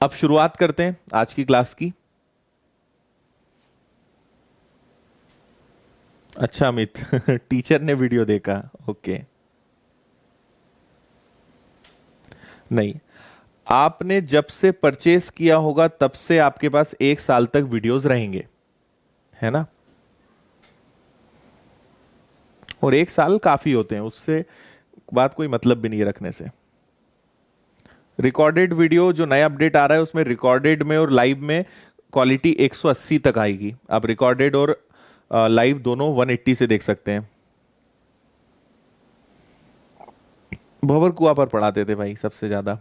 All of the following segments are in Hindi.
अब शुरुआत करते हैं आज की क्लास की। अच्छा अमित टीचर ने वीडियो देखा, ओके। नहीं, आपने जब से परचेस किया होगा तब से आपके पास 1 साल तक वीडियोस रहेंगे, है ना। और 1 साल काफी होते हैं, उससे बात कोई मतलब भी नहीं है रखने से। रिकॉर्डेड वीडियो जो नया अपडेट आ रहा है उसमें रिकॉर्डेड में और लाइव में क्वालिटी 180 तक आएगी। आप रिकॉर्डेड और लाइव दोनों 180 से देख सकते हैं। भंवर कुआं पर पढ़ाते थे भाई सबसे ज्यादा।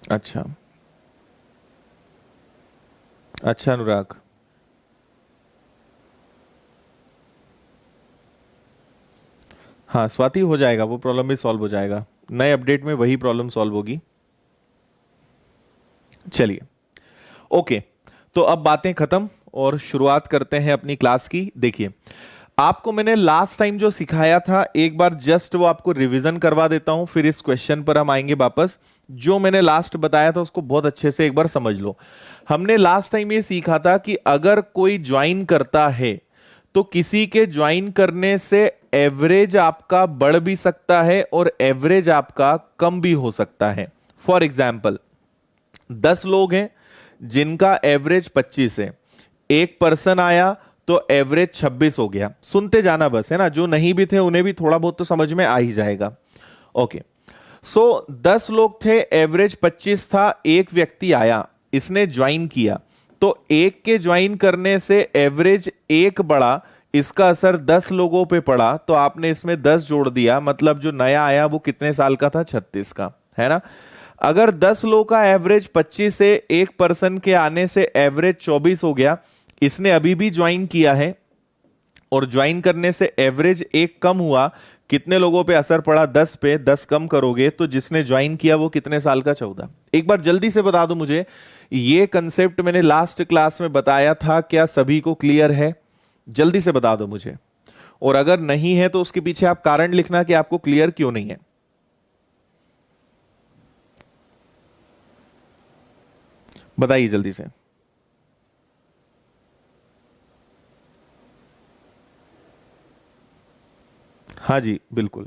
अच्छा अच्छा अनुराग, हाँ स्वाति हो जाएगा, वो प्रॉब्लम भी सॉल्व हो जाएगा। नए अपडेट में वही प्रॉब्लम सॉल्व होगी। चलिए ओके, तो अब बातें खत्म और शुरुआत करते हैं अपनी क्लास की। देखिए, आपको मैंने लास्ट टाइम जो सिखाया था एक बार जस्ट वो आपको रिवीजन करवा देता हूं, फिर इस क्वेश्चन पर हम आएंगे वापस। जो मैंने लास्ट बताया था उसको बहुत अच्छे से एक बार समझ लो। हमने लास्ट टाइम ये सीखा था कि अगर कोई ज्वाइन करता है तो किसी के ज्वाइन करने से एवरेज आपका बढ़ भी सकता है और एवरेज आपका कम भी हो सकता है। फॉर एग्जाम्पल, 10 लोग हैं जिनका एवरेज 25 है, एक पर्सन आया तो एवरेज 26 हो गया। सुनते जाना बस, है ना। जो नहीं भी थे उन्हें भी थोड़ा बहुत तो समझ में आ ही जाएगा। ओके, सो 10 लोग थे, एवरेज 25 था, एक व्यक्ति आया, इसने ज्वाइन किया, तो एक के ज्वाइन करने से एवरेज एक बढ़ा, इसका असर 10 लोगों पे पड़ा, तो आपने इसमें 10 जोड़ दिया, मतलब जो नया आया वो कितने साल का था, 36 का, है ना। अगर 10 लोगों का एवरेज 25 से एक पर्सन के आने से एवरेज 24 हो गया, इसने अभी भी ज्वाइन किया है और ज्वाइन करने से एवरेज एक कम हुआ, कितने लोगों पे असर पड़ा, 10 पे, 10 कम करोगे तो जिसने ज्वाइन किया वो कितने साल का, 14। एक बार जल्दी से बता दो मुझे, ये कंसेप्ट मैंने लास्ट क्लास में बताया था, क्या सभी को क्लियर है? जल्दी से बता दो मुझे। और अगर नहीं है तो उसके पीछे आप कारण लिखना कि आपको क्लियर क्यों नहीं है। बताइए जल्दी से। हाँ जी बिल्कुल,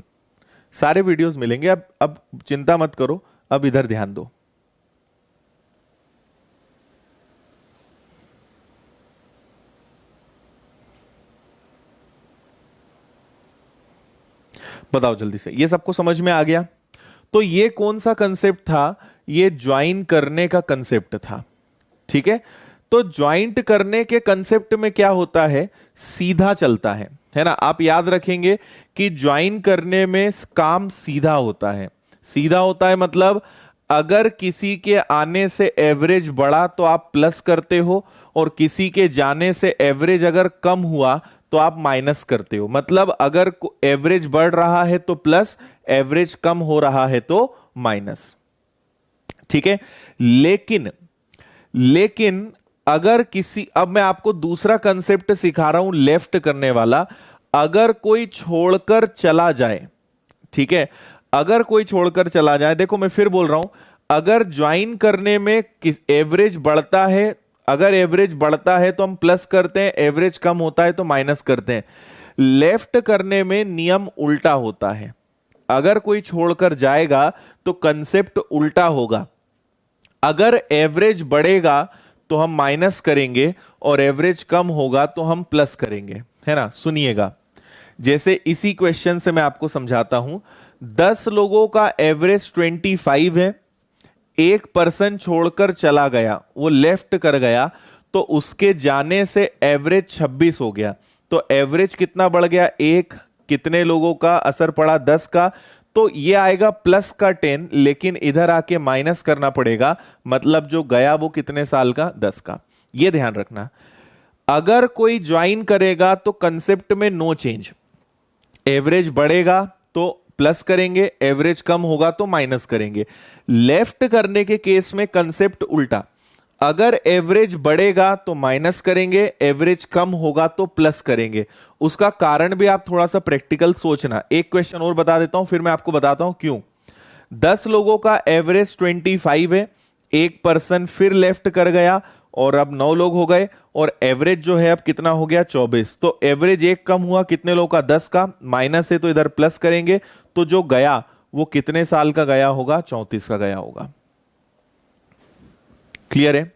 सारे वीडियोस मिलेंगे। अब चिंता मत करो, अब इधर ध्यान दो। बताओ जल्दी से, ये सबको समझ में आ गया? तो ये कौन सा कंसेप्ट था? ये ज्वाइन करने का कंसेप्ट था, ठीक है। तो ज्वाइंट करने के कंसेप्ट में क्या होता है, सीधा चलता है ना। आप याद रखेंगे कि ज्वाइन करने में काम सीधा होता है। सीधा होता है मतलब अगर किसी के आने से एवरेज बढ़ा तो आप प्लस करते हो, और किसी के जाने से एवरेज अगर कम हुआ तो आप माइनस करते हो। मतलब अगर एवरेज बढ़ रहा है तो प्लस, एवरेज कम हो रहा है तो माइनस, ठीक है। लेकिन लेकिन अगर किसी, अब मैं आपको दूसरा कंसेप्ट सिखा रहा हूं लेफ्ट करने वाला। अगर कोई छोड़कर चला जाए, ठीक है, अगर कोई छोड़कर चला जाए, देखो मैं फिर बोल रहा हूं, अगर ज्वाइन करने में किस एवरेज बढ़ता है, अगर एवरेज बढ़ता है तो हम प्लस करते हैं, एवरेज कम होता है तो माइनस करते हैं। लेफ्ट करने में नियम उल्टा होता है। अगर कोई छोड़कर जाएगा तो कंसेप्ट उल्टा होगा। अगर एवरेज बढ़ेगा तो हम माइनस करेंगे और एवरेज कम होगा तो हम प्लस करेंगे, है ना। सुनिएगा, जैसे इसी क्वेश्चन से मैं आपको समझाता हूं। 10 लोगों का एवरेज 25 है, एक पर्सन छोड़कर चला गया, वो लेफ्ट कर गया, तो उसके जाने से एवरेज 26 हो गया। तो एवरेज कितना बढ़ गया, एक, कितने लोगों का असर पड़ा, 10 का, तो ये आएगा प्लस का 10, लेकिन इधर आके माइनस करना पड़ेगा, मतलब जो गया वो कितने साल का, 10 का। ये ध्यान रखना। अगर कोई ज्वाइन करेगा तो कंसेप्ट में नो चेंज, एवरेज बढ़ेगा तो प्लस करेंगे, एवरेज कम होगा तो माइनस करेंगे। लेफ्ट करने के केस में कंसेप्ट उल्टा, अगर एवरेज बढ़ेगा तो माइनस करेंगे, एवरेज कम होगा तो प्लस करेंगे। उसका कारण भी आप थोड़ा सा प्रैक्टिकल सोचना। एक क्वेश्चन और बता देता हूं, फिर मैं आपको बताता हूं क्यों। 10 लोगों का एवरेज 25 है, एक पर्सन फिर लेफ्ट कर गया और अब 9 लोग हो गए और एवरेज जो है अब कितना हो गया 24। तो एवरेज एक कम हुआ कितने लोग का, 10 का, माइनस है तो इधर प्लस करेंगे, तो जो गया वो कितने साल का गया होगा, 34 का गया होगा। क्लियर है?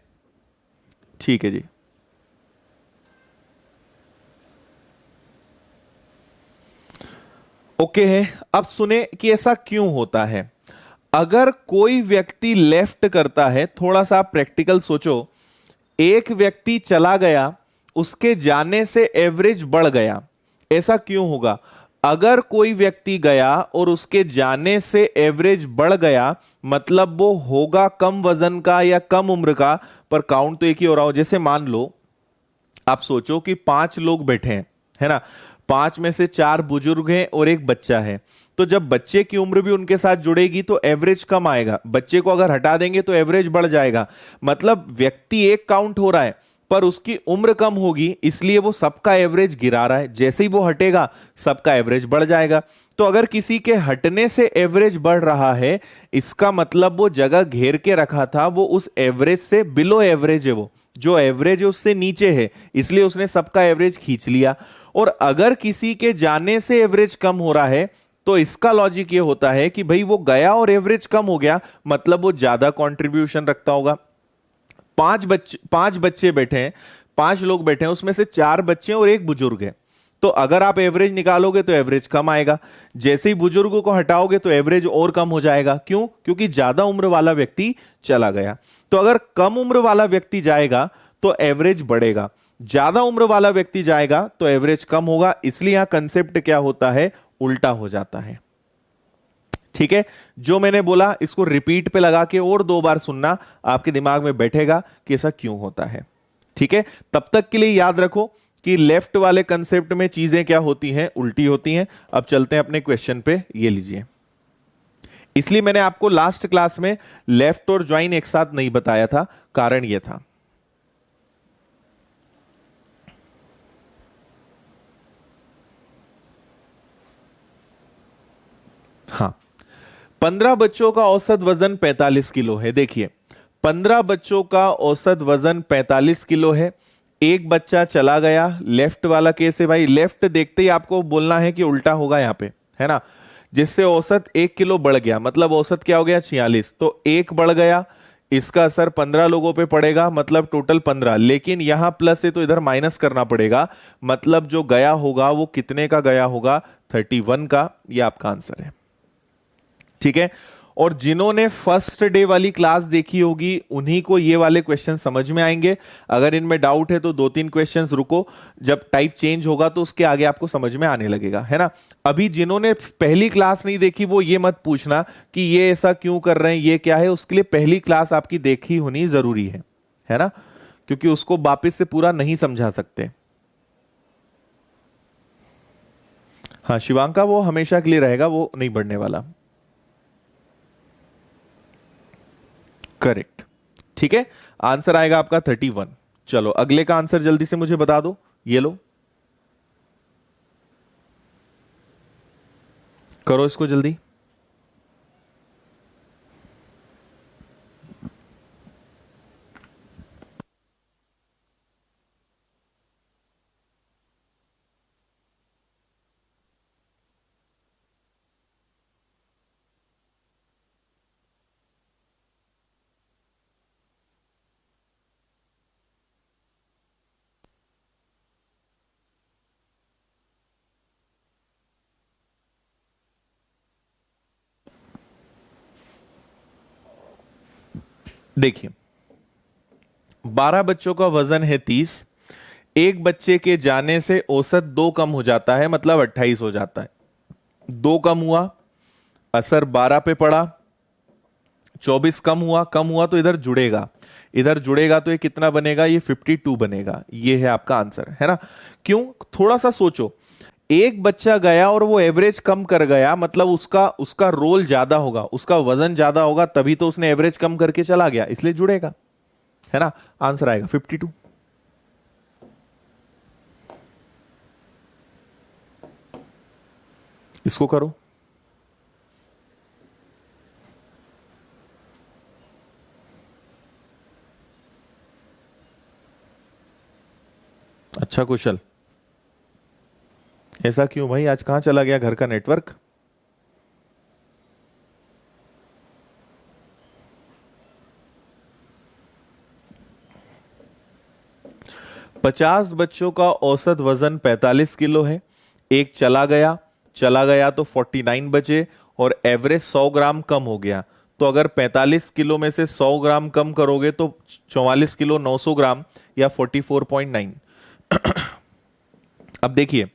ठीक है जी। ओके है। अब सुने कि ऐसा क्यों होता है। अगर कोई व्यक्ति लेफ्ट करता है, थोड़ा सा प्रैक्टिकल सोचो, एक व्यक्ति चला गया, उसके जाने से एवरेज बढ़ गया, ऐसा क्यों होगा? अगर कोई व्यक्ति गया और उसके जाने से एवरेज बढ़ गया, मतलब वो होगा कम वजन का या कम उम्र का, पर काउंट तो एक ही हो रहा हो। जैसे मान लो आप सोचो कि 5 लोग बैठे हैं, है ना, 5 में से 4 बुजुर्ग हैं और एक बच्चा है। तो जब बच्चे की उम्र भी उनके साथ जुड़ेगी तो एवरेज कम आएगा, बच्चे को अगर हटा देंगे तो एवरेज बढ़ जाएगा। मतलब व्यक्ति एक काउंट हो रहा है पर उसकी उम्र कम होगी, इसलिए वो सबका एवरेज गिरा रहा है। जैसे ही वो हटेगा सबका एवरेज बढ़ जाएगा। तो अगर किसी के हटने से एवरेज बढ़ रहा है, इसका मतलब वो जगह घेर के रखा था, वो उस एवरेज से बिलो एवरेज है, वो जो एवरेज है उससे नीचे है, इसलिए उसने सबका एवरेज खींच लिया। और अगर किसी के जाने से एवरेज कम हो रहा है, तो इसका लॉजिक ये होता है कि भाई वो गया और एवरेज कम हो गया, मतलब वो ज्यादा कंट्रीब्यूशन रखता होगा। 5 बच्चे बैठे हैं, 5 लोग बैठे हैं, उसमें से 4 बच्चे और एक बुजुर्ग है। तो अगर आप एवरेज निकालोगे तो एवरेज कम आएगा, जैसे ही बुजुर्गों को हटाओगे तो एवरेज और कम हो जाएगा। क्यों? क्योंकि ज्यादा उम्र वाला व्यक्ति चला गया। तो अगर कम उम्र वाला व्यक्ति जाएगा तो एवरेज बढ़ेगा, ज्यादा उम्र वाला व्यक्ति जाएगा तो एवरेज कम होगा। इसलिए यहां कंसेप्ट क्या होता है, उल्टा हो जाता है। ठीक है, जो मैंने बोला इसको रिपीट पे लगा के और 2 बार सुनना, आपके दिमाग में बैठेगा कि ऐसा क्यों होता है। ठीक है, तब तक के लिए याद रखो कि लेफ्ट वाले कंसेप्ट में चीजें क्या होती हैं, उल्टी होती हैं। अब चलते हैं अपने क्वेश्चन पे, ये लीजिए। इसलिए मैंने आपको लास्ट क्लास में लेफ्ट और ज्वाइन एक साथ नहीं बताया था, कारण यह था। हाँ, 15 बच्चों का औसत वजन 45 किलो है। देखिए, 15 बच्चों का औसत वजन 45 किलो है। एक बच्चा चला गया, लेफ्ट वाला केस है भाई। लेफ्ट देखते ही आपको बोलना है कि उल्टा होगा यहां पे, है ना, जिससे औसत 1 किलो बढ़ गया, मतलब औसत क्या हो गया, 46। तो 1 बढ़ गया, इसका असर 15 लोगों पे पड़ेगा, मतलब टोटल 15। लेकिन यहां प्लस है तो इधर माइनस करना पड़ेगा, मतलब जो गया होगा वो कितने का गया होगा, 31 का। ये आपका आंसर है। ठीक है, और जिन्होंने फर्स्ट डे वाली क्लास देखी होगी उन्हीं को ये वाले क्वेश्चन समझ में आएंगे। अगर इनमें डाउट है तो 2-3 क्वेश्चंस रुको, जब टाइप चेंज होगा तो उसके आगे आपको समझ में आने लगेगा, है ना। अभी जिन्होंने पहली क्लास नहीं देखी वो ये मत पूछना कि ये ऐसा क्यों कर रहे हैं, ये क्या है। उसके लिए पहली क्लास आपकी देखी होनी जरूरी है ना, क्योंकि उसको वापस से पूरा नहीं समझा सकते। हाँ शिवांका, वो हमेशा के लिए रहेगा, वो नहीं बढ़ने वाला। करेक्ट। ठीक है, आंसर आएगा आपका 31। चलो अगले का आंसर जल्दी से मुझे बता दो, ये लो, करो इसको जल्दी। देखिए, 12 बच्चों का वजन है 30, एक बच्चे के जाने से औसत 2 कम हो जाता है, मतलब 28 हो जाता है। 2 कम हुआ, असर 12 पे पड़ा, 24 कम हुआ तो इधर जुड़ेगा, इधर जुड़ेगा तो ये कितना बनेगा, ये 52 बनेगा। ये है आपका आंसर, है ना। क्यों? थोड़ा सा सोचो, एक बच्चा गया और वो एवरेज कम कर गया, मतलब उसका उसका रोल ज्यादा होगा, उसका वजन ज्यादा होगा, तभी तो उसने एवरेज कम करके चला गया, इसलिए जुड़ेगा, है ना। आंसर आएगा 52। इसको करो। अच्छा कुशल, ऐसा क्यों भाई, आज कहां चला गया घर का नेटवर्क? पचास बच्चों का औसत वजन 45 किलो है। एक चला गया तो 49 बचे, और एवरेज 100 ग्राम कम हो गया। तो अगर 45 किलो में से 100 ग्राम कम करोगे तो 44 किलो 900 ग्राम, या 44.9। अब देखिए,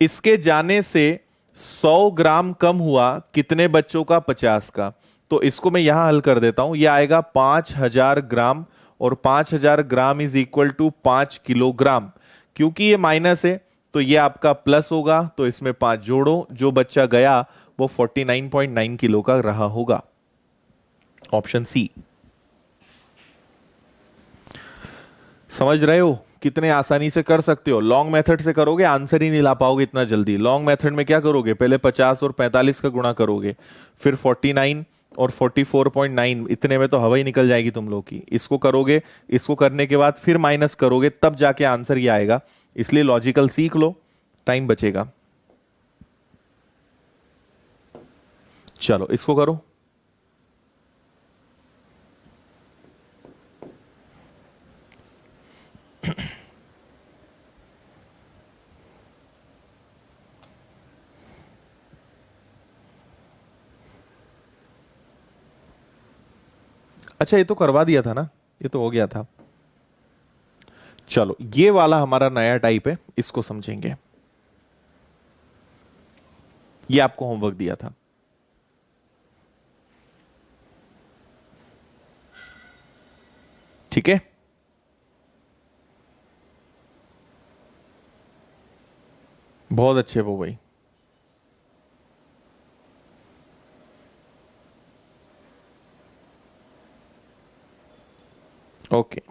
इसके जाने से 100 ग्राम कम हुआ कितने बच्चों का? 50 का। तो इसको मैं यहां हल कर देता हूं, यह आएगा 5000 ग्राम, और 5000 gram is equal to 5 kilogram. क्योंकि ये माइनस है तो ये आपका प्लस होगा, तो इसमें 5 जोड़ो, जो बच्चा गया वो 49.9 किलो का रहा होगा। Option C. समझ रहे हो कितने आसानी से कर सकते हो? लॉन्ग मेथड से करोगे आंसर ही नहीं ला पाओगे इतना जल्दी। लॉन्ग मेथड में क्या करोगे, पहले 50 और 45 का गुणा करोगे, फिर 49 और 44.9, इतने में तो हवा ही निकल जाएगी तुम लोग की। इसको करोगे, इसको करने के बाद फिर माइनस करोगे, तब जाके आंसर ये आएगा। इसलिए लॉजिकल सीख लो, टाइम बचेगा। चलो इसको करो। अच्छा ये तो करवा दिया था ना, ये तो हो गया था। चलो ये वाला हमारा नया टाइप है, इसको समझेंगे। ये आपको होमवर्क दिया था। ठीक है, बहुत अच्छे वो भाई। ओके,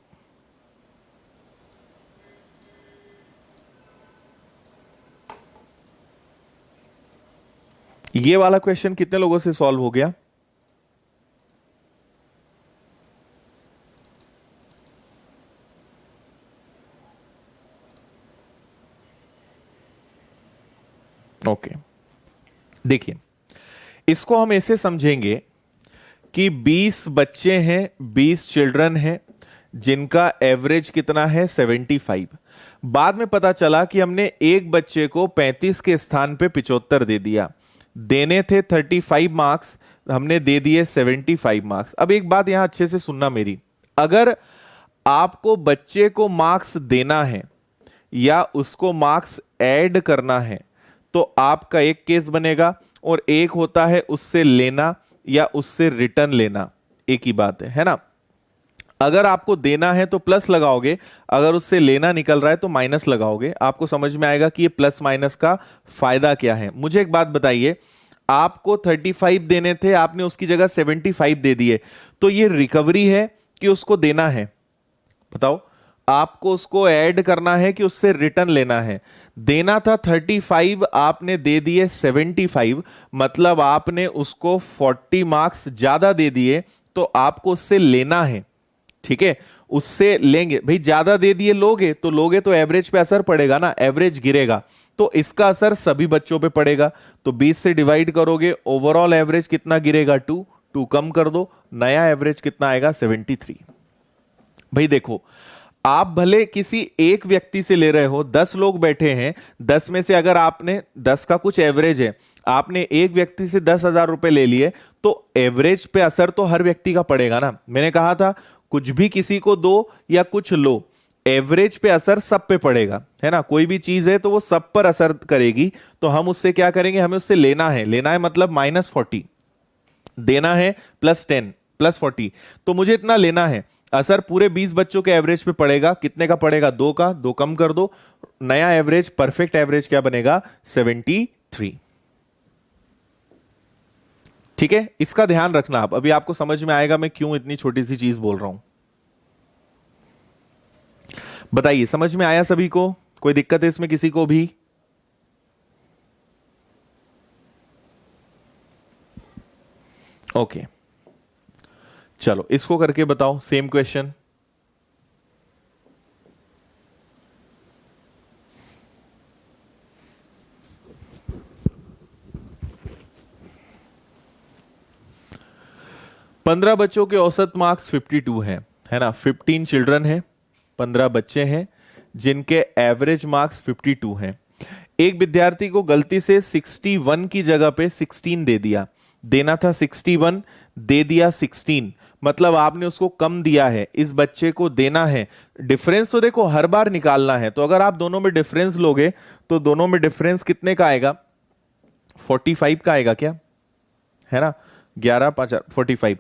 ये वाला क्वेश्चन कितने लोगों से सॉल्व हो गया? ओके, देखिए इसको हम ऐसे समझेंगे कि 20 बच्चे हैं, 20 चिल्ड्रन हैं, जिनका एवरेज कितना है? 75। बाद में पता चला कि हमने एक बच्चे को 35 के स्थान पे 75 दे दिया। देने थे 35 मार्क्स, हमने दे दिए 75 मार्क्स। अब एक बात यहां अच्छे से सुनना मेरी, अगर आपको बच्चे को मार्क्स देना है या उसको मार्क्स ऐड करना है तो आपका एक केस बनेगा, और एक होता है उससे लेना या उससे रिटर्न लेना, एक ही बात है ना? अगर आपको देना है तो प्लस लगाओगे, अगर उससे लेना निकल रहा है तो माइनस लगाओगे। आपको समझ में आएगा कि ये प्लस माइनस का फायदा क्या है। मुझे एक बात बताइए, आपको 35 देने थे, आपने उसकी जगह 75 दे दिए, तो ये रिकवरी है कि उसको देना है? बताओ, आपको उसको ऐड करना है कि उससे रिटर्न लेना है? देना था 35, आपने दे दिए 75, मतलब आपने उसको 40 मार्क्स ज्यादा दे दिए, तो आपको उससे लेना है। ठीक है, उससे लेंगे भाई, ज्यादा दे दिए, लोगे तो एवरेज पे असर पड़ेगा ना, एवरेज गिरेगा, तो इसका असर सभी बच्चों पे पड़ेगा। तो 20 से डिवाइड करोगे, ओवरऑल एवरेज कितना गिरेगा? 2। 2 कम कर दो, नया एवरेज कितना आएगा? 73। भाई देखो, आप भले किसी एक व्यक्ति से ले रहे हो, 10 लोग बैठे हैं, 10 में से अगर आपने 10 का कुछ एवरेज है, आपने एक व्यक्ति से 10,000 रुपए ले लिए, तो एवरेज पे असर तो हर व्यक्ति का पड़ेगा ना। मैंने कहा था कुछ भी किसी को दो या कुछ लो, एवरेज पे असर सब पे पड़ेगा, है ना? कोई भी चीज है तो वो सब पर असर करेगी। तो हम उससे क्या करेंगे, हमें उससे लेना है मतलब -40, देना है +10 +40, तो मुझे इतना लेना है। असर पूरे 20 बच्चों के एवरेज पे पड़ेगा, कितने का पड़ेगा? 2 का। 2 कम कर दो, नया एवरेज, परफेक्ट एवरेज क्या बनेगा? 73। ठीक है, इसका ध्यान रखना आप। अभी आपको समझ में आएगा मैं क्यों इतनी छोटी सी चीज बोल रहा हूं। बताइए, समझ में आया सभी को? कोई दिक्कत है इसमें किसी को भी? ओके, चलो इसको करके बताओ, सेम क्वेश्चन। 15 बच्चों के औसत मार्क्स 52 हैं, है ना। 15 चिल्ड्रन हैं, 15 बच्चे हैं जिनके एवरेज मार्क्स 52 हैं। एक विद्यार्थी को गलती से 61 की जगह पे 16 दे दिया, देना था 61, दे दिया 16, मतलब आपने उसको कम दिया है, इस बच्चे को देना है। डिफरेंस तो देखो हर बार निकालना है, तो अगर आप दोनों में डिफरेंस लोगे तो दोनों में डिफरेंस कितने का आएगा? 45 का आएगा क्या, है ना। 11 5 45।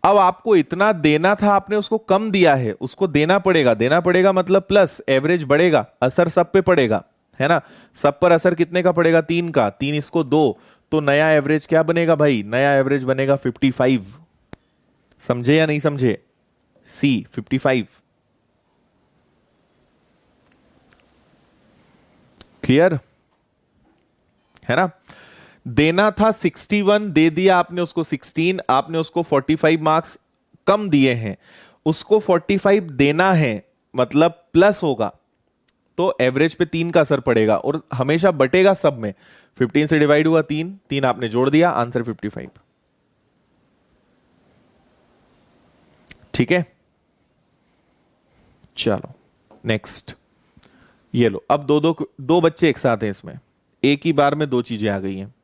अब आपको इतना देना था, आपने उसको कम दिया है, उसको देना पड़ेगा, देना पड़ेगा मतलब प्लस, एवरेज बढ़ेगा, असर सब पे पड़ेगा, है ना। सब पर असर कितने का पड़ेगा? 3 का, 3 इसको 2, तो नया एवरेज क्या बनेगा भाई? नया एवरेज बनेगा 55। समझे या नहीं समझे? सी 55। क्लियर है ना। देना था 61, दे दिया आपने उसको 16, आपने उसको 45 मार्क्स कम दिए हैं, उसको 45 देना है, मतलब प्लस होगा, तो एवरेज पे 3 का असर पड़ेगा और हमेशा बटेगा सब में। 15 से डिवाइड हुआ 3, 3 आपने जोड़ दिया, आंसर 55। ठीक है, चलो नेक्स्ट। ये लो, अब दो दो दो बच्चे एक साथ हैं इसमें, एक ही बार में दो चीजें आ गई हैं।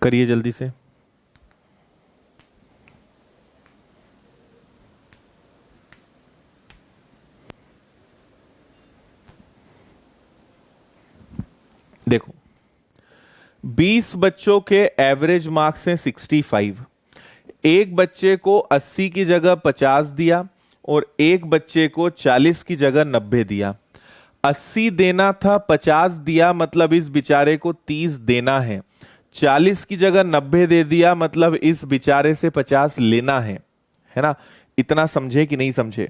करिए जल्दी से। देखो, 20 बच्चों के एवरेज मार्क्स हैं 65। एक बच्चे को 80 की जगह 50 दिया और एक बच्चे को 40 की जगह 90 दिया। 80 देना था, 50 दिया, मतलब इस बेचारे को 30 देना है। 40 की जगह 90 दे दिया, मतलब इस बेचारे से 50 लेना है ना। इतना समझे कि नहीं समझे?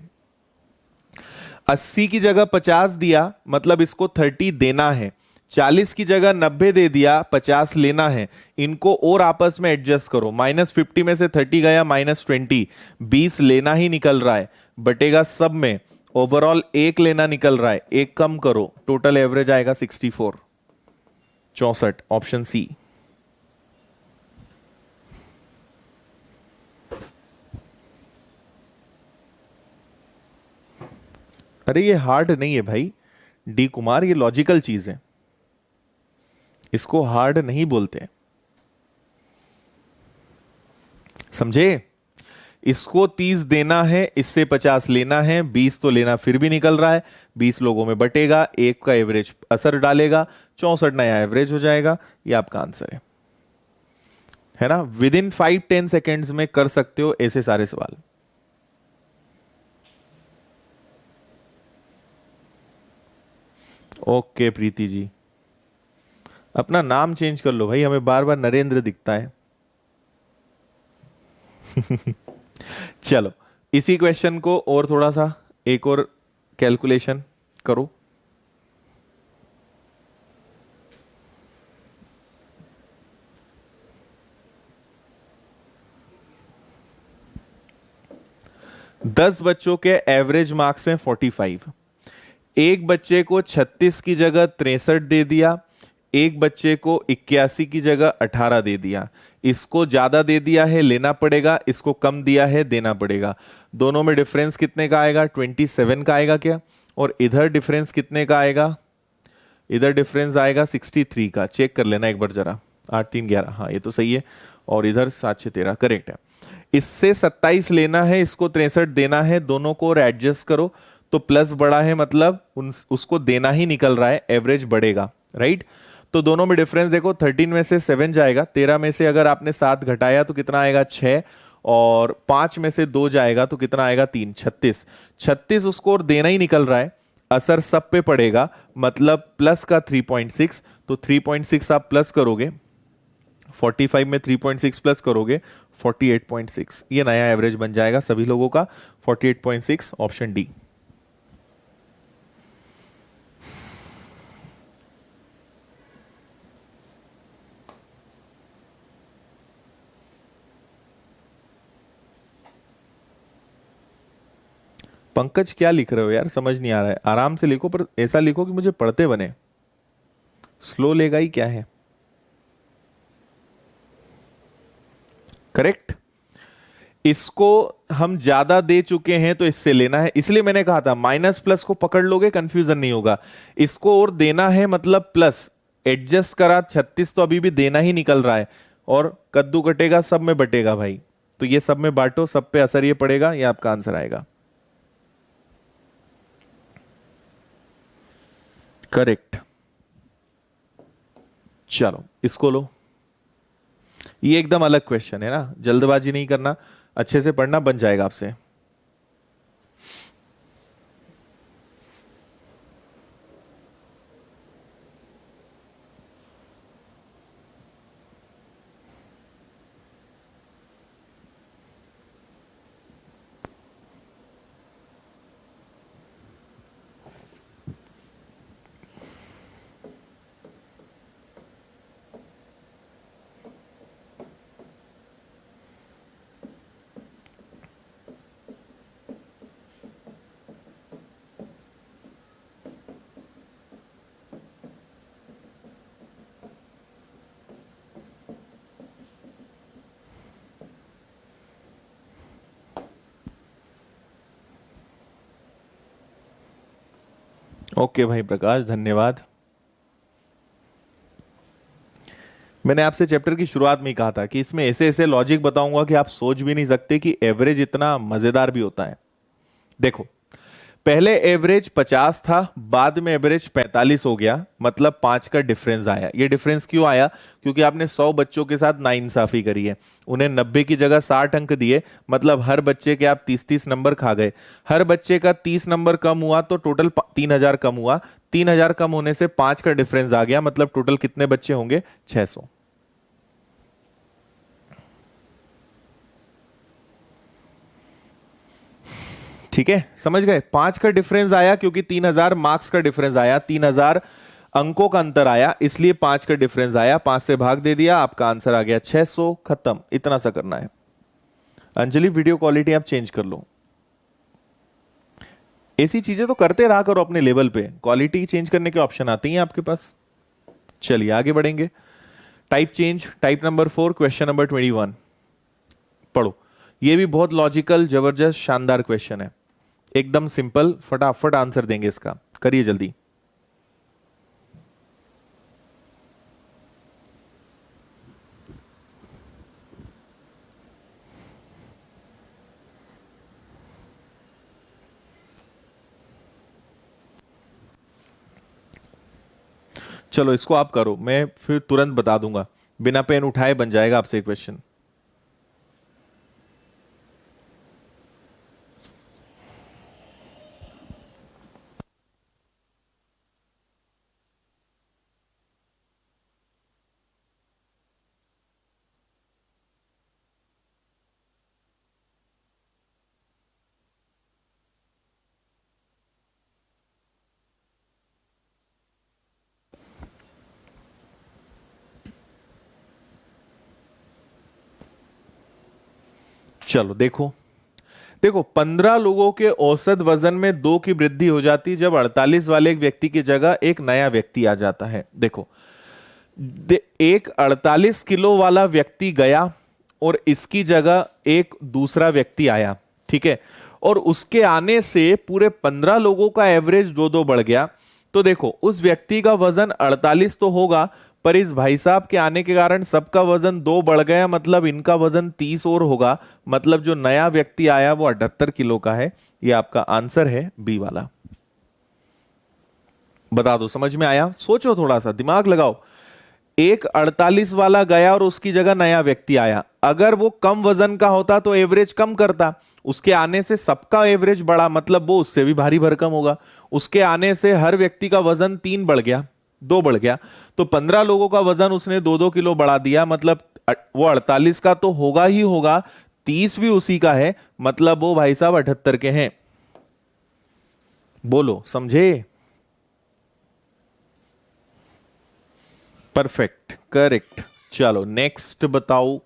80 की जगह 50 दिया, मतलब इसको 30 देना है। 40 की जगह 90 दे दिया, 50 लेना है। इनको और आपस में एडजस्ट करो, -50 में से 30 गया, -20, 20 लेना ही निकल रहा है, बटेगा सब में। ओवरऑल एक लेना निकल रहा है, एक कम करो, टोटल एवरेज आएगा 64, 64, ऑप्शन सी। अरे ये हार्ड नहीं है भाई डी कुमार, ये लॉजिकल चीज है, इसको हार्ड नहीं बोलते, समझे। इसको 30 देना है, इससे 50 लेना है, 20 तो लेना फिर भी निकल रहा है, 20 लोगों में बटेगा, एक का एवरेज असर डालेगा, 64 नया एवरेज हो जाएगा। ये आपका आंसर है ना। विद इन 5-10 सेकेंड्स में कर सकते हो ऐसे सारे सवाल। ओके प्रीति जी, अपना नाम चेंज कर लो भाई, हमें बार बार नरेंद्र दिखता है। चलो, इसी क्वेश्चन को और थोड़ा सा एक और कैलकुलेशन करो। दस बच्चों के एवरेज मार्क्स हैं 45। एक बच्चे को 36 की जगह 63 दे दिया, एक बच्चे को 81 की जगह 18 दे दिया। इसको ज्यादा दे दिया है, लेना पड़ेगा, इसको कम दिया है, देना पड़ेगा। दोनों में डिफरेंस कितने का आएगा? 27 का आएगा क्या? और इधर डिफरेंस कितने का आएगा? इधर डिफरेंस आएगा 63 का, चेक कर लेना एक बार जरा। 8 3 11, हाँ ये तो सही है। और इधर 7 6 13, करेक्ट है। इससे 27 लेना है, इसको 63 देना है, दोनों को और एडजस्ट करो, तो प्लस बड़ा है, मतलब उसको देना ही निकल रहा है, एवरेज बढ़ेगा, राइट। तो दोनों में डिफरेंस देखो, 13 में से 7 जाएगा, 13 में से अगर आपने 7 घटाया तो कितना आएगा? 6, और 5 में से 2 जाएगा तो कितना आएगा? 3, 36। 36 उसको और देना ही निकल रहा है, असर सब पे पड़ेगा, मतलब प्लस का 3.6, तो 3.6 आप प्लस करोगे, 45 में 3.6 प्लस करोगे 48.6, ये नया एवरेज बन जाएगा सभी लोगों का, 48.6, ऑप्शन डी। पंकज क्या लिख रहे हो यार, समझ नहीं आ रहा है। आराम से लिखो, पर ऐसा लिखो कि मुझे पढ़ते बने। स्लो लेगा ही क्या है। करेक्ट। इसको हम ज्यादा दे चुके हैं तो इससे लेना है, इसलिए मैंने कहा था माइनस प्लस को पकड़ लोगे कंफ्यूजन नहीं होगा। इसको और देना है मतलब प्लस, एडजस्ट करा 36 तो अभी भी देना ही निकल रहा है। और कद्दू कटेगा सब में बटेगा भाई, तो ये सब में बांटो, सब पे असर ये पड़ेगा, ये आपका आंसर आएगा। करेक्ट। चलो इसको लो। ये एकदम अलग क्वेश्चन है ना, जल्दबाजी नहीं करना, अच्छे से पढ़ना, बन जाएगा आपसे। ओके भाई प्रकाश, धन्यवाद। मैंने आपसे चैप्टर की शुरुआत में ही कहा था कि इसमें ऐसे ऐसे लॉजिक बताऊंगा कि आप सोच भी नहीं सकते कि एवरेज इतना मजेदार भी होता है। देखो, पहले एवरेज 50 था, बाद में एवरेज 45 हो गया, मतलब 5 का डिफरेंस आया। ये डिफरेंस क्यों आया? क्योंकि आपने 100 बच्चों के साथ नाइंसाफी करी है, उन्हें 90 की जगह 60 अंक दिए, मतलब हर बच्चे के आप 30-30 नंबर खा गए। हर बच्चे का 30 नंबर कम हुआ तो टोटल 3000 कम हुआ। 3000 कम होने से 5 का डिफरेंस आ गया, मतलब टोटल कितने बच्चे होंगे? 600। ठीक है, समझ गए? 5 का डिफरेंस आया क्योंकि 3000 मार्क्स का डिफरेंस आया, 3000 अंकों का अंतर आया, इसलिए 5 का डिफरेंस आया। 5 से भाग दे दिया, आपका आंसर आ गया 600। खत्म, इतना सा करना है। अंजलि वीडियो क्वालिटी आप चेंज कर लो। ऐसी चीजें तो करते रहा करो अपने लेवल पे, क्वालिटी चेंज करने के ऑप्शन आते हैं आपके पास। चलिए आगे बढ़ेंगे। Type change, type number 4, question number 21 पढ़ो। ये भी बहुत लॉजिकल, जबरदस्त, शानदार क्वेश्चन है, एकदम सिंपल, फटाफट आंसर देंगे इसका, करिए जल्दी। चलो इसको आप करो, मैं फिर तुरंत बता दूंगा, बिना पेन उठाए बन जाएगा आपसे क्वेश्चन। चलो देखो, देखो 15 लोगों के औसत वजन में 2 की वृद्धि हो जाती है जब 48 वाले एक व्यक्ति की जगह एक नया व्यक्ति आ जाता है। देखो, एक 48 किलो वाला व्यक्ति गया और इसकी जगह एक दूसरा व्यक्ति आया, ठीक है, और उसके आने से पूरे 15 लोगों का एवरेज 2-2 बढ़ गया। तो देखो, उस व्यक्ति का वजन 48 तो होगा, पर इस भाई साहब के आने के कारण सबका वजन 2 बढ़ गया, मतलब इनका वजन 30 और होगा, मतलब जो नया व्यक्ति आया वो 78 किलो का है। ये आपका आंसर है बी वाला। बता दो, समझ में आया? सोचो, थोड़ा सा दिमाग लगाओ। एक 48 वाला गया और उसकी जगह नया व्यक्ति आया, अगर वो कम वजन का होता तो एवरेज कम करता, उसके आने से सबका एवरेज बढ़ा, मतलब वो उससे भी भारी भरकम होगा। उसके आने से हर व्यक्ति का वजन 3 बढ़ गया, 2 बढ़ गया, तो 15 लोगों का वजन उसने 2-2 किलो बढ़ा दिया, मतलब वो 48 का तो होगा ही होगा, 30 भी उसी का है, मतलब वो भाई साहब 78 के हैं। बोलो, समझे? Perfect, correct. चलो नेक्स्ट बताओ।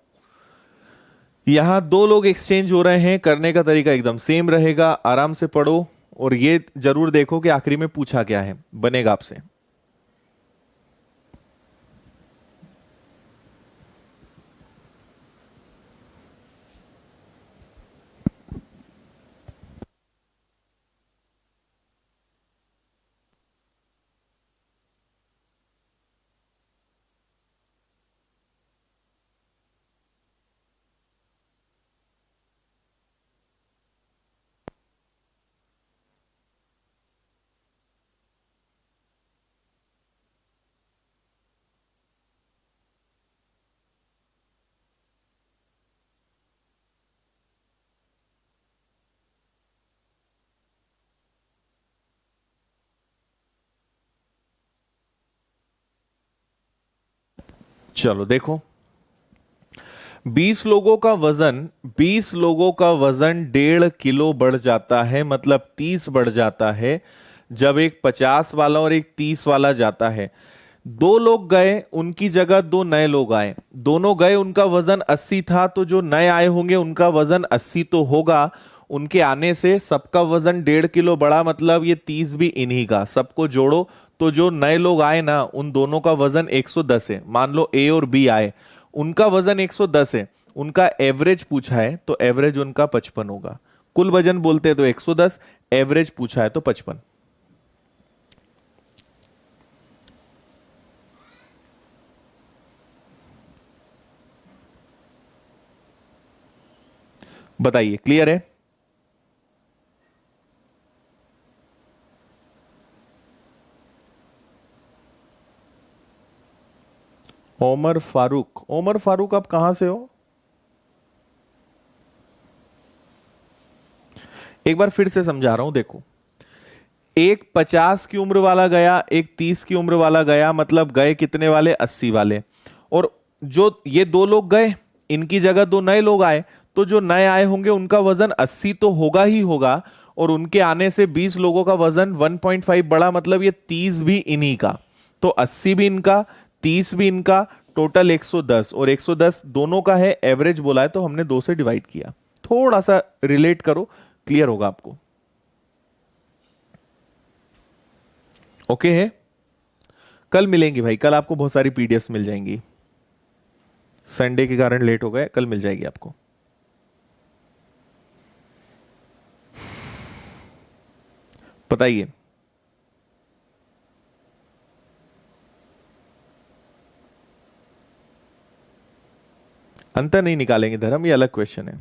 यहां दो लोग एक्सचेंज हो रहे हैं, करने का तरीका एकदम सेम रहेगा, आराम से पढ़ो और ये जरूर देखो कि आखिरी में पूछा क्या है, बनेगा आपसे। चलो देखो, 20 लोगों का वजन 1.5 किलो बढ़ जाता है, मतलब 30 बढ़ जाता है जब एक 50 वाला और एक 30 वाला जाता है। दो लोग गए, उनकी जगह दो नए लोग आए, दोनों गए, उनका वजन 80 था, तो जो नए आए होंगे उनका वजन 80 तो होगा। उनके आने से सबका वजन 1.5 किलो बढ़ा, मतलब ये 30 भी इन्हीं का, सबको जोड़ो तो जो नए लोग आए ना उन दोनों का वजन 110 है। मान लो ए और बी आए, उनका वजन 110 है, उनका एवरेज पूछा है तो एवरेज उनका 55 होगा। कुल वजन बोलते हैं तो 110, एवरेज पूछा है तो 55। बताइए, क्लियर है? ओमर फारूक, ओमर फारूक आप कहां से हो? एक बार फिर से समझा रहा हूं, देखो, एक 50 की उम्र वाला गया, एक 30 की उम्र वाला गया, मतलब गए कितने वाले, 80 वाले। और जो ये दो लोग गए, इनकी जगह दो नए लोग आए, तो जो नए आए होंगे उनका वजन 80 तो होगा ही होगा, और उनके आने से 20 लोगों का वजन 1.5 बढ़ा, मतलब ये 30 भी इन्हीं का, तो 80 भी इनका, 30 भी इनका, टोटल 110, और 110 दोनों का है, एवरेज बोला है तो हमने दो से डिवाइड किया। थोड़ा सा रिलेट करो, क्लियर होगा आपको। ओके है? कल मिलेंगी भाई, कल आपको बहुत सारी पीडीएफ्स मिल जाएंगी। संडे के कारण लेट हो गए, कल मिल जाएगी आपको। बताइए। अंतर नहीं निकालेंगे धर्म, ये अलग क्वेश्चन है।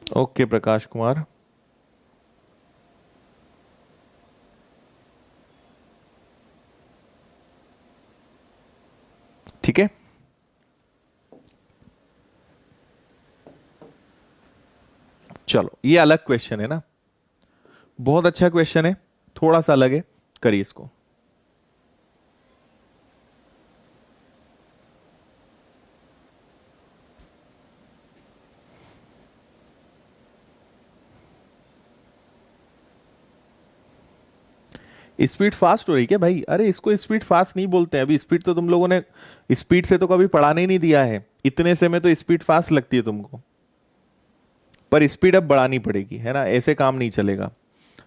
ओके प्रकाश कुमार। ठीक है, चलो ये अलग क्वेश्चन है ना, बहुत अच्छा क्वेश्चन है, थोड़ा सा अलग है, करिए इसको। स्पीड फास्ट हो रही क्या भाई? अरे इसको स्पीड फास्ट नहीं बोलते हैं, अभी स्पीड तो तुम लोगों ने स्पीड से तो कभी पढ़ाने ही नहीं दिया है, इतने से में तो स्पीड फास्ट लगती है तुमको, पर स्पीड अब बढ़ानी पड़ेगी, है ना, ऐसे काम नहीं चलेगा।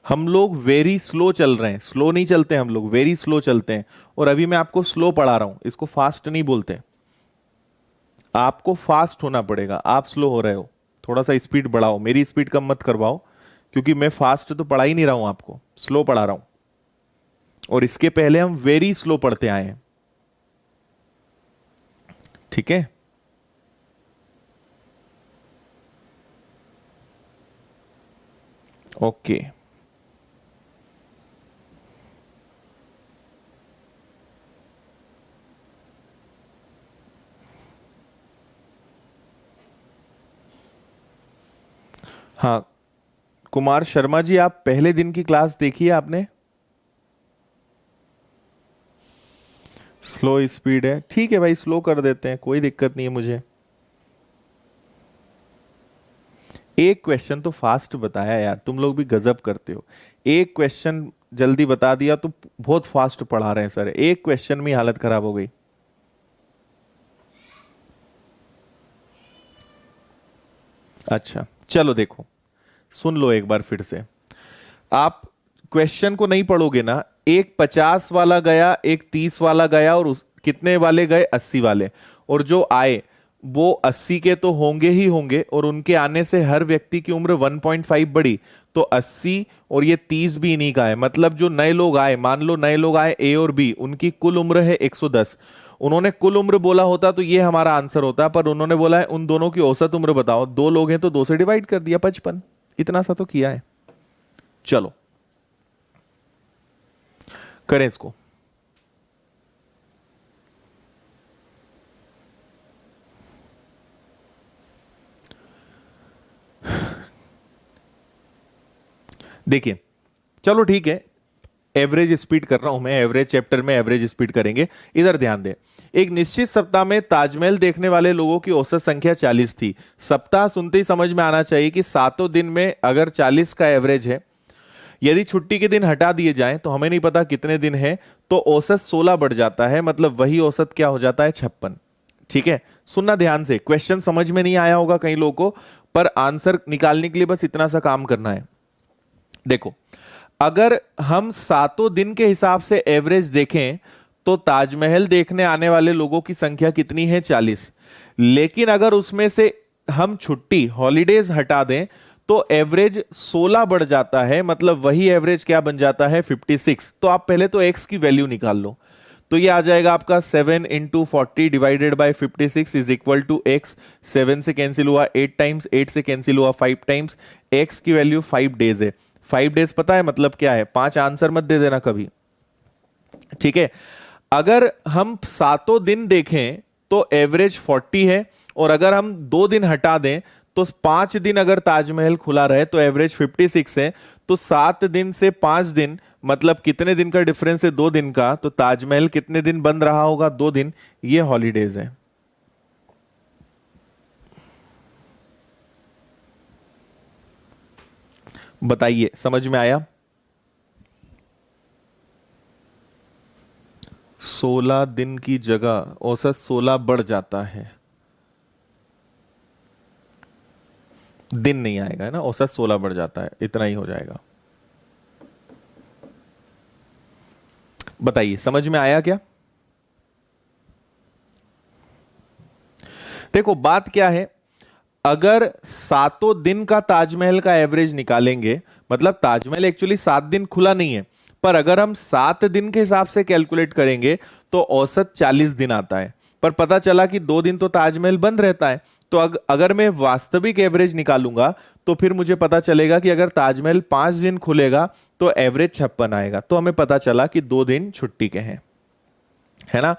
हम लोग वेरी स्लो चल रहे हैं, स्लो नहीं चलते हम लोग, वेरी स्लो चलते हैं, और अभी मैं आपको स्लो पढ़ा रहा हूं, इसको फास्ट नहीं बोलते। आपको फास्ट होना पड़ेगा, आप स्लो हो रहे हो, थोड़ा सा स्पीड बढ़ाओ, मेरी स्पीड कम मत करवाओ, क्योंकि मैं फास्ट तो पढ़ा ही नहीं रहा हूं, आपको स्लो पढ़ा रहा हूं, और इसके पहले हम वेरी स्लो पढ़ते आए हैं। ठीक है, ओके। हाँ, कुमार शर्मा जी, आप पहले दिन की क्लास देखी है आपने? स्लो स्पीड है, ठीक है भाई, स्लो कर देते हैं, कोई दिक्कत नहीं है मुझे। एक क्वेश्चन तो फास्ट बताया यार, तुम लोग भी गजब करते हो। एक क्वेश्चन जल्दी बता दिया तो बहुत फास्ट पढ़ा रहे हैं सर, एक क्वेश्चन में ही हालत खराब हो गई। अच्छा चलो देखो, सुन लो एक बार फिर से। आप क्वेश्चन को नहीं पढ़ोगे ना, एक 50 वाला गया, एक 30 वाला गया, और उस कितने वाले गए, 80 वाले, और जो आए वो 80 के तो होंगे ही होंगे, और उनके आने से हर व्यक्ति की उम्र 1.5 बढ़ी, तो 80 और ये 30 भी इन्हीं का है। मतलब जो नए लोग आए, मान लो नए लोग आए ए और बी, उनकी कुल उम्र है 110। उन्होंने कुल उम्र बोला होता तो ये हमारा आंसर होता, पर उन्होंने बोला है उन दोनों की औसत उम्र बताओ। दो लोग हैं तो दो से डिवाइड कर दिया, 55। इतना सा तो किया है। चलो करें इसको। देखिए, चलो ठीक है, एवरेज स्पीड कर रहा हूं मैं, एवरेज चैप्टर में एवरेज स्पीड करेंगे। इधर ध्यान दें। एक निश्चित सप्ताह में ताजमहल देखने वाले लोगों की औसत संख्या 40 थी। सप्ताह सुनते ही समझ में आना चाहिए कि सातों दिन में अगर 40 का एवरेज है, यदि छुट्टी के दिन हटा दिए जाएं तो हमें नहीं पता कितने दिन है, तो औसत 16 बढ़ जाता है, मतलब वही औसत क्या हो जाता है, 56। ठीक है, सुनना ध्यान से, क्वेश्चन समझ में नहीं आया होगा कई लोगों को, पर आंसर निकालने के लिए बस इतना सा काम करना है। देखो, अगर हम सातों दिन के हिसाब से एवरेज देखें तो ताजमहल देखने आने वाले लोगों की संख्या कितनी है, 40। लेकिन अगर उसमें से हम छुट्टी हॉलीडेज हटा दें तो एवरेज 16 बढ़ जाता है, मतलब वही एवरेज क्या बन जाता है, 56। तो आप पहले तो एक्स की वैल्यू निकाल लो। तो ये आ जाएगा आपका 7 into 40 divided by 56 is equal to X. 7 से कैंसिल हुआ 8 टाइम्स, 8 से कैंसिल हुआ 5 टाइम्स। एक्स की वैल्यू 5 डेज है। 5 डेज पता है मतलब क्या है, 5 आंसर मत दे देना कभी। ठीक है, अगर हम सातों दिन देखें तो एवरेज 40 है, और अगर हम 2 दिन हटा दें तो 5 दिन अगर ताजमहल खुला रहे तो एवरेज 56 है। तो 7 दिन से 5 दिन, मतलब कितने दिन का डिफरेंस है, 2 दिन का। तो ताजमहल कितने दिन बंद रहा होगा, 2 दिन। ये हॉलीडेज है। बताइए समझ में आया। 16 दिन की जगह औसत 16 बढ़ जाता है, दिन नहीं आएगा है ना, औसत 16 बढ़ जाता है, इतना ही हो जाएगा। बताइए समझ में आया क्या। देखो बात क्या है, अगर सातों दिन का ताजमहल का एवरेज निकालेंगे, मतलब ताजमहल एक्चुअली 7 दिन खुला नहीं है, पर अगर हम 7 दिन के हिसाब से कैलकुलेट करेंगे तो औसत 40 दिन आता है। पर पता चला कि 2 दिन तो ताजमहल बंद रहता है। तो अगर मैं वास्तविक एवरेज निकालूंगा तो फिर मुझे पता चलेगा कि अगर ताजमहल 5 दिन खुलेगा तो एवरेज 56 आएगा। तो हमें पता चला कि 2 दिन छुट्टी के हैं, है ना।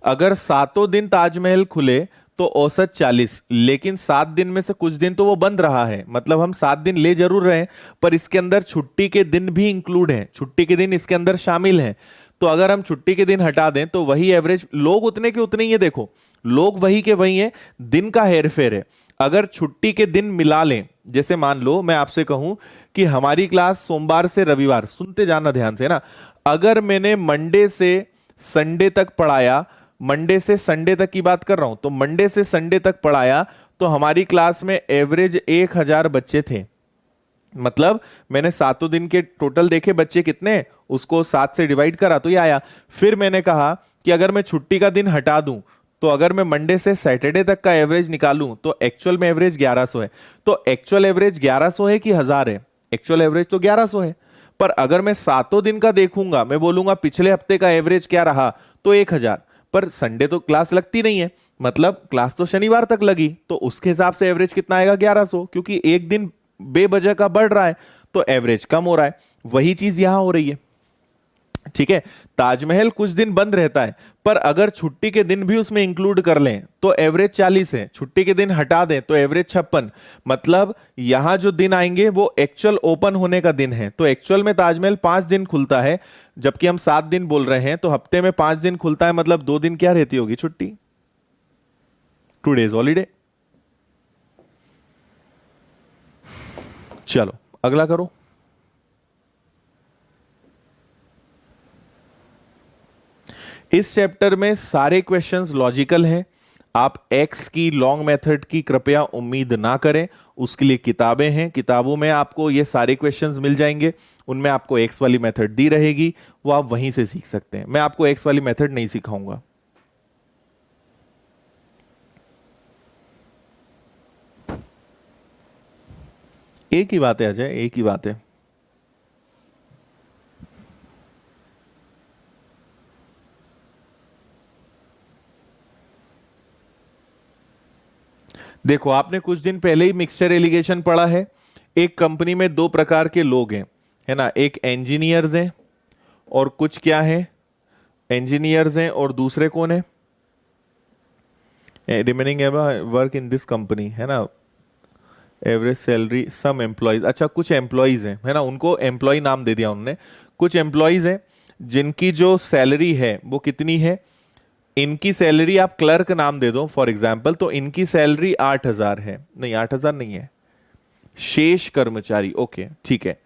अगर सातों दिन ताजमहल खुले तो औसत 40, लेकिन 7 दिन में से कुछ दिन तो वो बंद रहा है, मतलब हम 7 दिन ले जरूर रहे हैं, पर इसके अंदर छुट्टी के दिन भी इंक्लूड हैं, छुट्टी के दिन इसके अंदर शामिल हैं। तो अगर हम छुट्टी के दिन हटा दें तो वही एवरेज, लोग उतने के उतने ही है, देखो लोग वही के वही हैं, दिन का हेरफेर है। अगर छुट्टी के दिन मिला लें, जैसे मान लो मैं आपसे कहूं कि हमारी क्लास सोमवार से रविवार, सुनते जाना ध्यान से ना, अगर मैंने मंडे से संडे तक पढ़ाया, मंडे से संडे तक की बात कर रहा हूं, तो मंडे से संडे तक पढ़ाया तो हमारी क्लास में एवरेज 1000 बच्चे थे। मतलब मैंने सातों दिन के टोटल देखे बच्चे कितने, उसको 7 से डिवाइड करा तो ये आया। फिर मैंने कहा कि अगर मैं छुट्टी का दिन हटा दूं, तो अगर मैं मंडे से सैटरडे तक का एवरेज निकालूं तो एक्चुअल में एवरेज 1100 है। तो एक्चुअल एवरेज 1100 है कि 1000 है, एक्चुअल एवरेज तो 1100 है। पर अगर मैं सातों दिन का देखूंगा, मैं बोलूंगा पिछले हफ्ते का एवरेज क्या रहा, तो 1000। पर संडे तो क्लास लगती नहीं है, मतलब क्लास तो शनिवार तक लगी, तो उसके हिसाब से एवरेज कितना आएगा, 1100, क्योंकि एक दिन बेवजह का बढ़ रहा है तो एवरेज कम हो रहा है। वही चीज यहां हो रही है। ठीक है, ताजमहल कुछ दिन बंद रहता है, पर अगर छुट्टी के दिन भी उसमें इंक्लूड कर लें तो एवरेज 40 है, छुट्टी के दिन हटा दें तो एवरेज 56। मतलब यहां जो दिन आएंगे वो एक्चुअल ओपन होने का दिन है। तो एक्चुअल में ताजमहल 5 दिन खुलता है, जबकि हम 7 दिन बोल रहे हैं, तो हफ्ते में 5 दिन खुलता है, मतलब 2 दिन क्या रहती होगी, छुट्टी, 2 डेज हॉलीडे। चलो अगला करो। इस चैप्टर में सारे क्वेश्चंस लॉजिकल हैं। आप एक्स की लॉन्ग मेथड की कृपया उम्मीद ना करें, उसके लिए किताबें हैं, किताबों में आपको ये सारे क्वेश्चंस मिल जाएंगे। उनमें आपको एक्स वाली मेथड दी रहेगी, वो आप वहीं से सीख सकते हैं। मैं आपको एक्स वाली मेथड नहीं सिखाऊंगा। एक ही बात है अजय, एक ही बात है। देखो आपने कुछ दिन पहले ही मिक्सचर एलिगेशन पढ़ा है। एक कंपनी में दो प्रकार के लोग हैं, है ना, एक इंजीनियर्स हैं और कुछ क्या है, इंजीनियर्स हैं और दूसरे कौन है, remaining work in this company, है ना, एवरेज सैलरी सम एम्प्लॉयज। अच्छा कुछ एम्प्लॉयज हैं, है ना, उनको एम्प्लॉय नाम दे दिया उन्होंने। कुछ एम्प्लॉयज हैं जिनकी जो सैलरी है वो कितनी है, इनकी सैलरी आप क्लर्क नाम दे दो फॉर एग्जाम्पल, तो इनकी सैलरी 8,000 है। नहीं 8,000 नहीं है, शेष कर्मचारी, ओके ठीक है।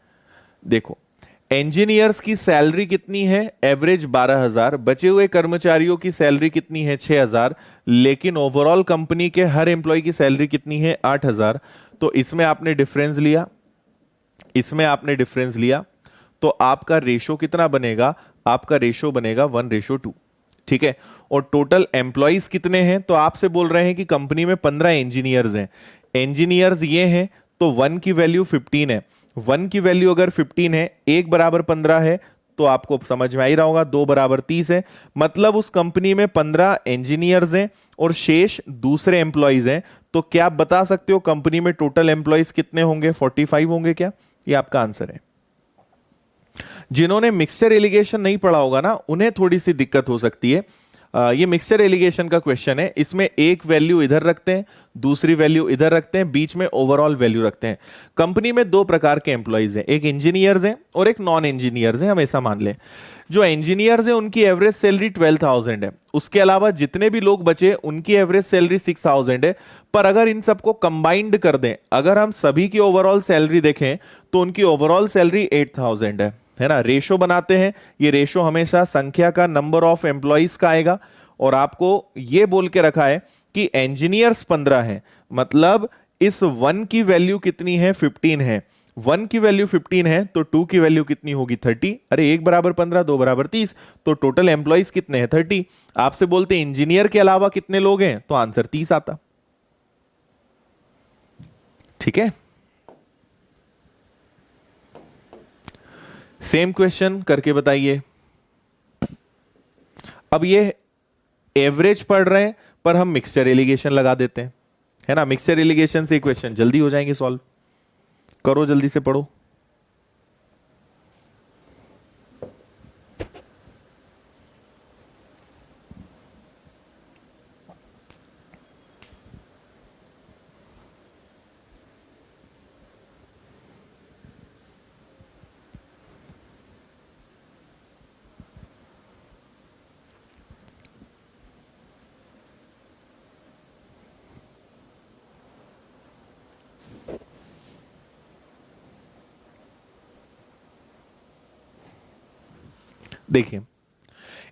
देखो इंजीनियर्स की सैलरी कितनी है, एवरेज 12,000, बचे हुए कर्मचारियों की सैलरी कितनी है 6,000, लेकिन ओवरऑल कंपनी के हर एम्प्लॉय की सैलरी कितनी है 8,000। तो इसमें आपने डिफरेंस लिया, इसमें आपने डिफरेंस लिया, तो आपका रेशो कितना बनेगा, आपका रेशो बनेगा 1:2। ठीक है। और टोटल एम्प्लॉयज कितने हैं, तो आपसे बोल रहे हैं कि कंपनी में 15 इंजीनियर्स हैं, इंजीनियर्स ये हैं, तो 1 की वैल्यू 15 है। 1 की वैल्यू अगर 15 है, 1 बराबर 15 है, तो आपको समझ में आ ही रहा होगा 2 बराबर 30 है। मतलब उस कंपनी में 15 इंजीनियर्स हैं और शेष दूसरे एम्प्लॉयज हैं। तो क्या आप बता सकते हो कंपनी में टोटल एम्प्लॉयज कितने होंगे, 45 होंगे क्या? ये आपका आंसर है। जिन्होंने मिक्सचर एलिगेशन नहीं पढ़ा होगा ना, उन्हें थोड़ी सी दिक्कत हो सकती है। ये मिक्सचर एलिगेशन का क्वेश्चन है, इसमें एक वैल्यू इधर रखते हैं, दूसरी वैल्यू इधर रखते हैं, बीच में ओवरऑल वैल्यू रखते हैं। कंपनी में दो प्रकार के एम्प्लॉयज हैं, एक इंजीनियर्स हैं और एक नॉन इंजीनियर्स हैं, हम ऐसा मान लें। जो इंजीनियर्स हैं उनकी एवरेज सैलरी 12,000 है, उसके अलावा जितने भी लोग बचे उनकी एवरेज सैलरी 6,000 है। पर अगर इन सबको कंबाइंड कर दें, अगर हम सभी की ओवरऑल सैलरी देखें तो उनकी ओवरऑल सैलरी 8,000 है ना। रेशो बनाते हैं, ये रेशो हमेशा संख्या का नंबर ऑफ एम्प्लॉइज का आएगा। और आपको ये बोल के रखा है कि इंजीनियर्स 15 हैं, मतलब इस 1 की वैल्यू कितनी है 15 है। 1 की वैल्यू 15 है तो 2 की वैल्यू कितनी होगी 30। अरे 1 बराबर 15, 2 बराबर 30, तो टोटल एम्प्लॉइज कितने हैं 30। आपसे बोलते इंजीनियर के अलावा कितने लोग हैं, तो आंसर 30 आता। ठीक है, सेम क्वेश्चन करके बताइए। अब ये एवरेज पढ़ रहे हैं पर हम मिक्सचर एलिगेशन लगा देते हैं, है ना। मिक्सचर एलिगेशन से क्वेश्चन जल्दी हो जाएंगे सॉल्व। करो जल्दी से पढ़ो। देखिए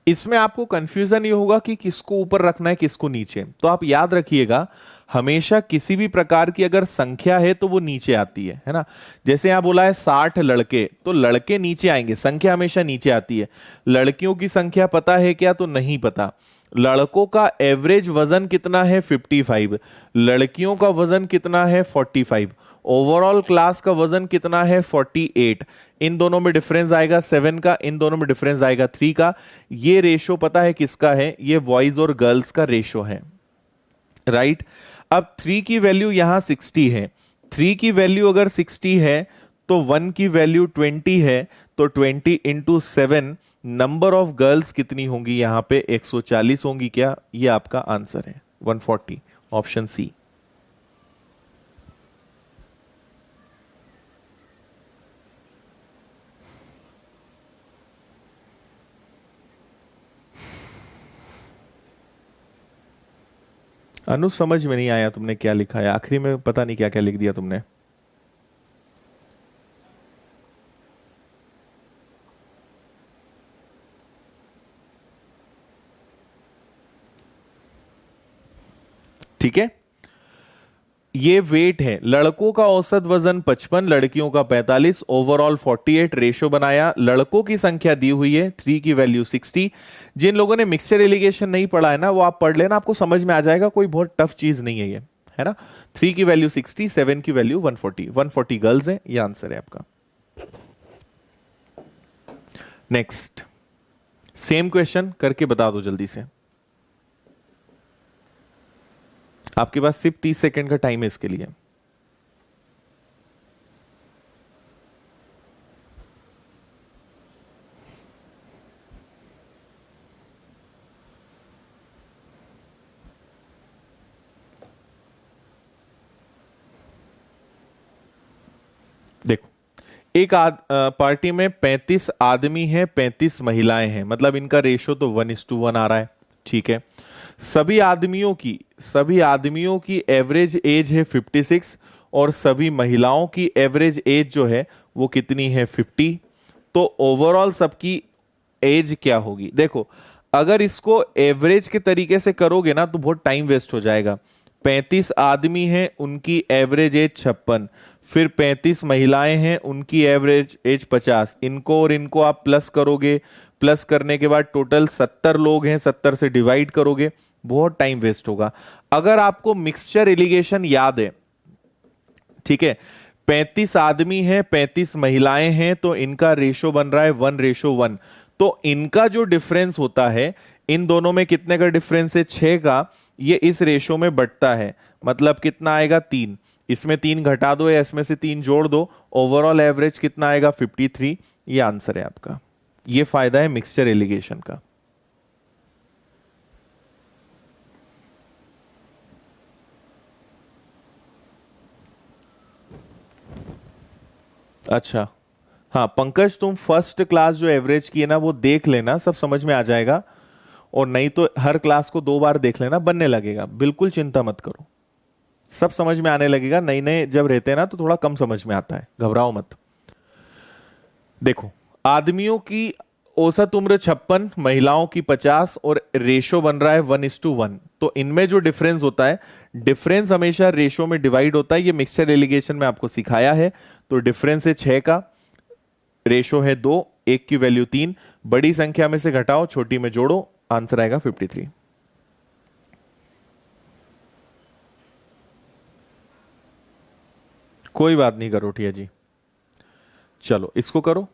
इसमें आपको कंफ्यूजन ये होगा कि किसको ऊपर रखना है किसको नीचे। तो आप याद रखिएगा, हमेशा किसी भी प्रकार की अगर संख्या है तो वो नीचे आती है ना। जैसे यहां बोला है 60 लड़के, तो लड़के नीचे आएंगे, संख्या हमेशा नीचे आती है। लड़कियों की संख्या पता है क्या, तो नहीं पता। लड़कों का एवरेज वजन कितना है 55, लड़कियों का वजन कितना है 45, ओवरऑल क्लास का वजन कितना है 48। इन दोनों में डिफरेंस आएगा 7 का, इन दोनों में डिफरेंस आएगा 3 का। ये रेशो पता है किसका है, ये बॉयज और गर्ल्स का रेशो है, राइट। अब 3 की वैल्यू यहां 60 है, 3 की वैल्यू अगर 60 है तो 1 की वैल्यू 20 है, तो 20 इंटू 7 नंबर ऑफ गर्ल्स कितनी होंगी यहां पे 140 होंगी क्या? ये आपका आंसर है 140, ऑप्शन सी। अनु समझ में नहीं आया तुमने क्या लिखा है, आखिरी में पता नहीं क्या क्या लिख दिया तुमने। ठीक है। ये वेट है, लड़कों का औसत वजन 55, लड़कियों का 45, ओवरऑल 48 रेशो बनाया। लड़कों की संख्या दी हुई है, 3 की वैल्यू 60। जिन लोगों ने मिक्सचर एलिगेशन नहीं पढ़ा है ना, वो आप पढ़ लेना, आपको समझ में आ जाएगा, कोई बहुत टफ चीज नहीं है ये, है ना। 3 की वैल्यू 60, 7 की वैल्यू 140, 140 गर्ल्स हैं, ये आंसर है आपका। नेक्स्ट, सेम क्वेश्चन करके बता दो जल्दी से, आपके पास सिर्फ 30 सेकंड का टाइम है इसके लिए। देखो, एक पार्टी में 35 आदमी हैं, 35 महिलाएं हैं, मतलब इनका रेशो तो 1:1 आ रहा है, ठीक है। सभी आदमियों की एवरेज एज है 56 और सभी महिलाओं की एवरेज एज जो है वो कितनी है 50। तो ओवरऑल सबकी एज क्या होगी? देखो, अगर इसको एवरेज के तरीके से करोगे ना तो बहुत टाइम वेस्ट हो जाएगा। 35 आदमी हैं, उनकी एवरेज एज 56, फिर 35 महिलाएं हैं, उनकी एवरेज एज 50, इनको और इनको आप प्लस करोगे, प्लस करने के बाद टोटल 70 लोग हैं, 70 से डिवाइड करोगे, बहुत टाइम वेस्ट होगा। अगर आपको मिक्सचर एलिगेशन याद है, ठीक है, 35 आदमी हैं, 35 महिलाएं हैं, तो इनका रेशो बन रहा है 1:1। तो इनका जो डिफरेंस होता है, इन दोनों में कितने का डिफरेंस है? 6 का। ये इस रेशो में बढ़ता है, मतलब कितना आएगा? 3। इसमें 3 घटा दो या इसमें से 3 जोड़ दो, ओवरऑल एवरेज कितना आएगा? 53। ये आंसर है आपका। ये फायदा है मिक्सचर एलिगेशन का। अच्छा, हाँ पंकज, तुम फर्स्ट क्लास जो एवरेज की है ना वो देख लेना, सब समझ में आ जाएगा। और नहीं तो हर क्लास को 2 बार देख लेना, बनने लगेगा, बिल्कुल चिंता मत करो, सब समझ में आने लगेगा। नए नए जब रहते हैं ना तो थोड़ा कम समझ में आता है, घबराओ मत। देखो, आदमियों की औसत उम्र 56, महिलाओं की 50 और रेशो बन रहा है 1:1। तो इनमें जो डिफरेंस होता है, डिफरेंस हमेशा रेशो में डिवाइड होता है, ये मिक्सचर एलिगेशन में आपको सिखाया है। तो डिफरेंस है 6 का, रेशो है 2, 1 की वैल्यू 3, बड़ी संख्या में से घटाओ, छोटी में जोड़ो, आंसर आएगा 53। कोई बात नहीं, करो ठिया जी, चलो इसको करो।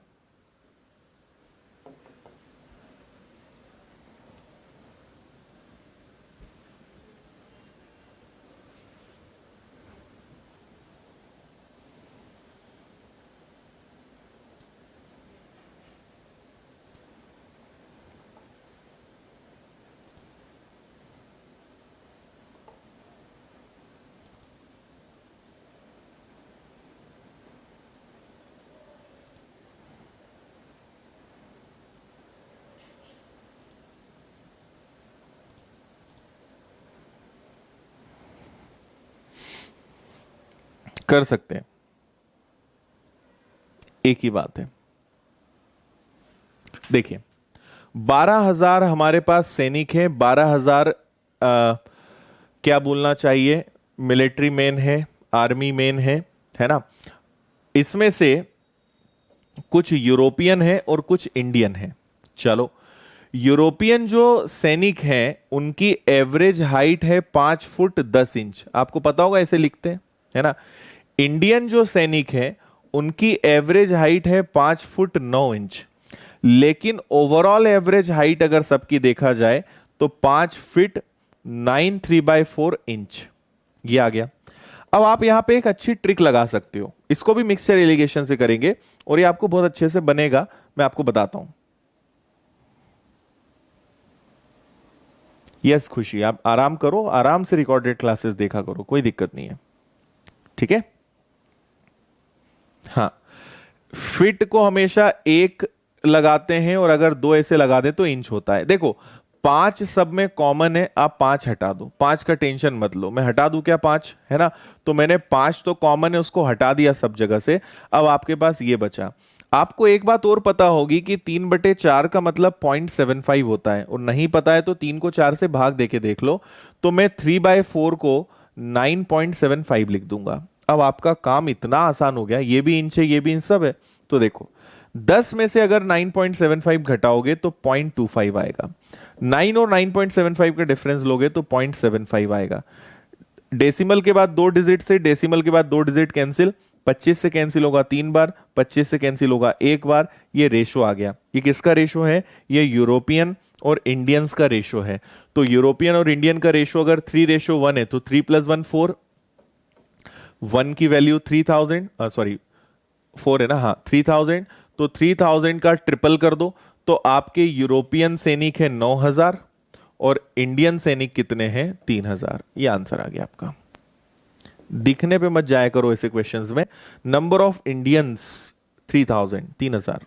कर सकते हैं, एक ही बात है। देखिए, 12,000 हमारे पास सैनिक हैं, 12,000 क्या बोलना चाहिए, मिलिट्री मैन है, आर्मी मैन है ना। इसमें से कुछ यूरोपियन है और कुछ इंडियन है। चलो, यूरोपियन जो सैनिक हैं उनकी एवरेज हाइट है 5 फुट 10 इंच, आपको पता होगा ऐसे लिखते हैं, है ना। इंडियन जो सैनिक है उनकी एवरेज हाइट है 5 फुट 9 इंच, लेकिन ओवरऑल एवरेज हाइट अगर सबकी देखा जाए तो 5 फीट 9 3/4 इंच, ये आ गया। अब आप यहां पे एक अच्छी ट्रिक लगा सकते हो, इसको भी मिक्सचर एलिगेशन से करेंगे और ये आपको बहुत अच्छे से बनेगा, मैं आपको बताता हूं। यस खुशी, आप आराम करो, आराम से रिकॉर्डेड क्लासेस देखा करो, कोई दिक्कत नहीं है, ठीक है। हाँ, फिट को हमेशा 1 लगाते हैं और अगर 2 ऐसे लगा दे तो इंच होता है। देखो, 5 सब में कॉमन है, आप 5 हटा दो, 5 का टेंशन मत लो, मैं हटा दूं क्या 5, है ना। तो मैंने 5 तो कॉमन है उसको हटा दिया सब जगह से, अब आपके पास ये बचा। आपको एक बात और पता होगी कि 3/4 का मतलब 0.75 होता है, और नहीं पता है तो 3 को 4 से भाग देके देख लो। तो मैं 3/4 को 9.75 लिख दूंगा। अब आपका काम इतना आसान हो गया, ये भी इंच है ये भी इंच सब है। तो देखो 10 में से अगर 9.75 घटाओगे तो 0.25 आएगा। 9 और 9.75 का डिफरेंस लोगे तो 0.75 आएगा। डेसिमल के बाद 2 डिजिट से डेसिमल के बाद 2 डिजिट कैंसिल, 25 से कैंसिल होगा 3 बार, 25 से कैंसिल होगा 1 बार। ये रेशो आ गया। ये किसका रेशो है? ये यूरोपियन और इंडियंस का रेशो है। तो यूरोपियन और इंडियन का रेशो अगर 3:1 है तो 3 + 1 4, 1 की वैल्यू 3000, सॉरी 4 है ना, हाँ 3000। तो 3000 का ट्रिपल कर दो तो आपके यूरोपियन सैनिक है 9000 और इंडियन सैनिक कितने हैं? 3000। ये आंसर आ गया आपका। दिखने पे मत जाया करो ऐसे क्वेश्चंस में। Number of Indians 3000, 3000।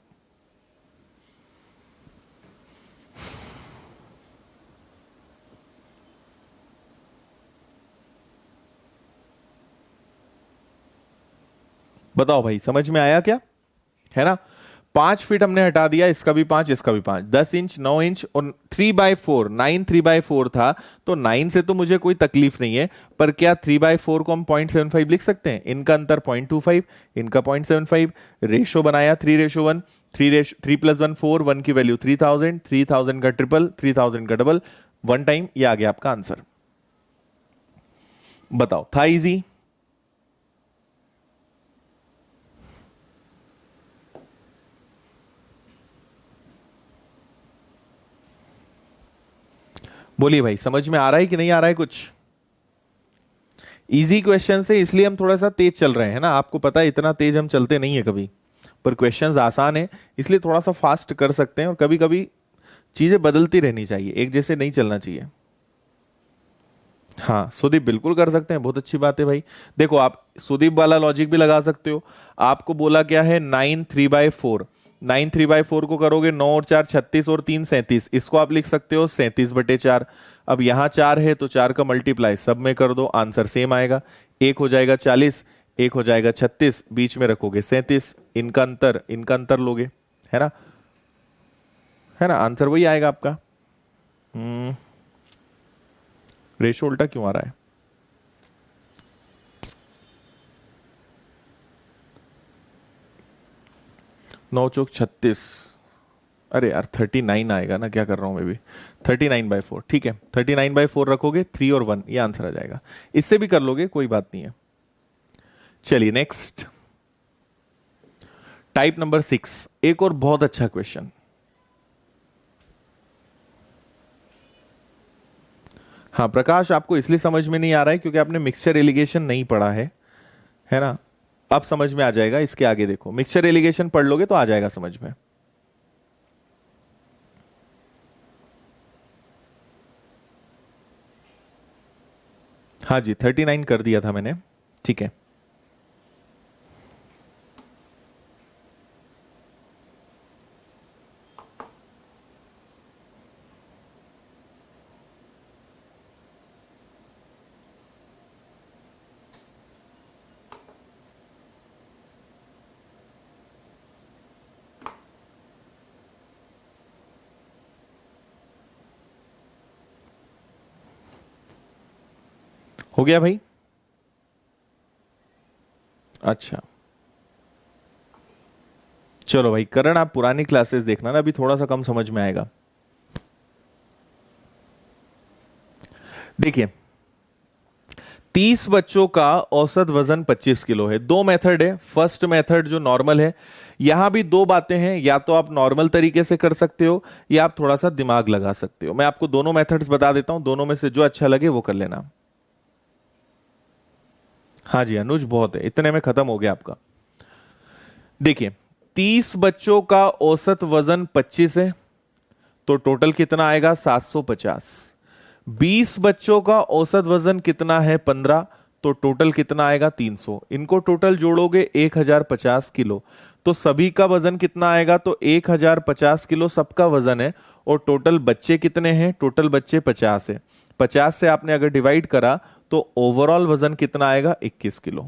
बताओ भाई समझ में आया क्या? है ना? 5 फीट हमने हटा दिया, इसका भी 5 इसका भी 5, 10 इंच 9 इंच और 3/4, 9 3/4 था। तो 9 से तो मुझे कोई तकलीफ नहीं है, पर क्या 3/4 को हम 0.75 लिख सकते हैं? इनका अंतर 0.25, इनका 0.75। रेशो बनाया 3:1, 3 + 1 4, 1 की वैल्यू 3000, 3000 का ट्रिपल, 3000 का डबल, 1 टाइम। ये आ गया आपका आंसर। बताओ था इजी? बोलिए भाई समझ में आ रहा है कि नहीं आ रहा है कुछ? इजी क्वेश्चन से इसलिए हम थोड़ा सा तेज चल रहे हैं ना, आपको पता है इतना तेज हम चलते नहीं है कभी, पर क्वेश्चंस आसान है इसलिए थोड़ा सा फास्ट कर सकते हैं। और कभी कभी चीजें बदलती रहनी चाहिए, एक जैसे नहीं चलना चाहिए। हाँ सुदीप बिल्कुल कर सकते हैं, बहुत अच्छी बात है भाई। देखो आप सुदीप वाला लॉजिक भी लगा सकते हो। आपको बोला क्या है? 9 3/4, 9 3/4 को करोगे 9 और 4 36 और 3 37, इसको आप लिख सकते हो 37/4। अब यहाँ 4 है तो 4 का मल्टीप्लाई सब में कर दो, आंसर सेम आएगा। एक हो जाएगा 40, एक हो जाएगा 36, बीच में रखोगे 37, इनका अंतर लोगे, है ना? है ना? आंसर वही आएगा आपका। रेशो उल्टा क्यों आ रहा है? 9 × 36, अरे यार 39 आएगा ना, क्या कर रहा हूं मैं भी। 39/4 ठीक है, 39/4 रखोगे 3 और 1, ये आंसर आ जाएगा। इससे भी कर लोगे कोई बात नहीं है। चलिए नेक्स्ट, टाइप नंबर 6, एक और बहुत अच्छा क्वेश्चन। हाँ प्रकाश, आपको इसलिए समझ में नहीं आ रहा है क्योंकि आपने मिक्सचर एलिगेशन नहीं पढ़ा है ना? अब समझ में आ जाएगा, इसके आगे देखो, मिक्सचर एलिगेशन पढ़ लोगे तो आ जाएगा समझ में। हाँ जी 39 कर दिया था मैंने, ठीक है। हो गया भाई? अच्छा चलो भाई करण, आप पुरानी क्लासेस देखना ना, अभी थोड़ा सा कम समझ में आएगा। देखिए 30 बच्चों का औसत वजन 25 किलो है। दो मेथड है, फर्स्ट मेथड जो नॉर्मल है, यहां भी दो बातें हैं, या तो आप नॉर्मल तरीके से कर सकते हो या आप थोड़ा सा दिमाग लगा सकते हो। मैं आपको दोनों मेथड्स बता देता हूं, दोनों में से जो अच्छा लगे वो कर लेना। हाँ जी अनुज बहुत है, इतने में खत्म हो गया आपका। देखिए 30 बच्चों का औसत वजन 25 है तो टोटल कितना आएगा? 750। 20 बच्चों का औसत वजन कितना है? 15, तो टोटल कितना आएगा? 300। इनको टोटल जोड़ोगे 1050 किलो, तो सभी का वजन कितना आएगा? तो 1050 किलो सबका वजन है। और टोटल बच्चे कितने हैं? टोटल बच्चे 50 है। 50 से आपने अगर डिवाइड करा तो ओवरऑल वजन कितना आएगा? 21 किलो।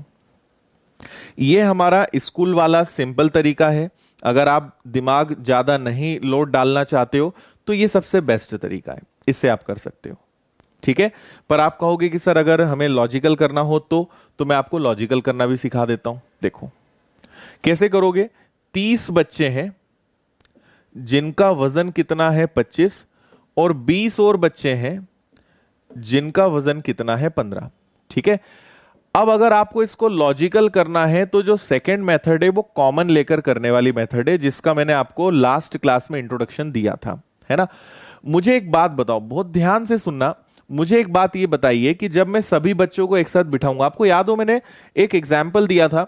ये हमारा स्कूल वाला सिंपल तरीका है। अगर आप दिमाग ज्यादा नहीं लोड डालना चाहते हो तो ये सबसे बेस्ट तरीका है, इससे आप कर सकते हो। ठीक है। पर आप कहोगे कि सर अगर हमें लॉजिकल करना हो तो मैं आपको लॉजिकल करना भी सिखा देता हूं। देखो कैसे करोगे। 30 बच्चे हैं जिनका वजन कितना है 25, और 20 और बच्चे हैं जिनका वजन कितना है 15। ठीक है। अब अगर आपको इसको लॉजिकल करना है तो जो सेकंड मेथड है वो कॉमन लेकर करने वाली मेथड है, जिसका मैंने आपको लास्ट क्लास में इंट्रोडक्शन दिया था, है ना। मुझे एक बात बताओ, बहुत ध्यान से सुनना। मुझे एक बात ये बताइए कि जब मैं सभी बच्चों को एक साथ बिठाऊंगा, आपको याद हो मैंने एक एग्जाम्पल दिया था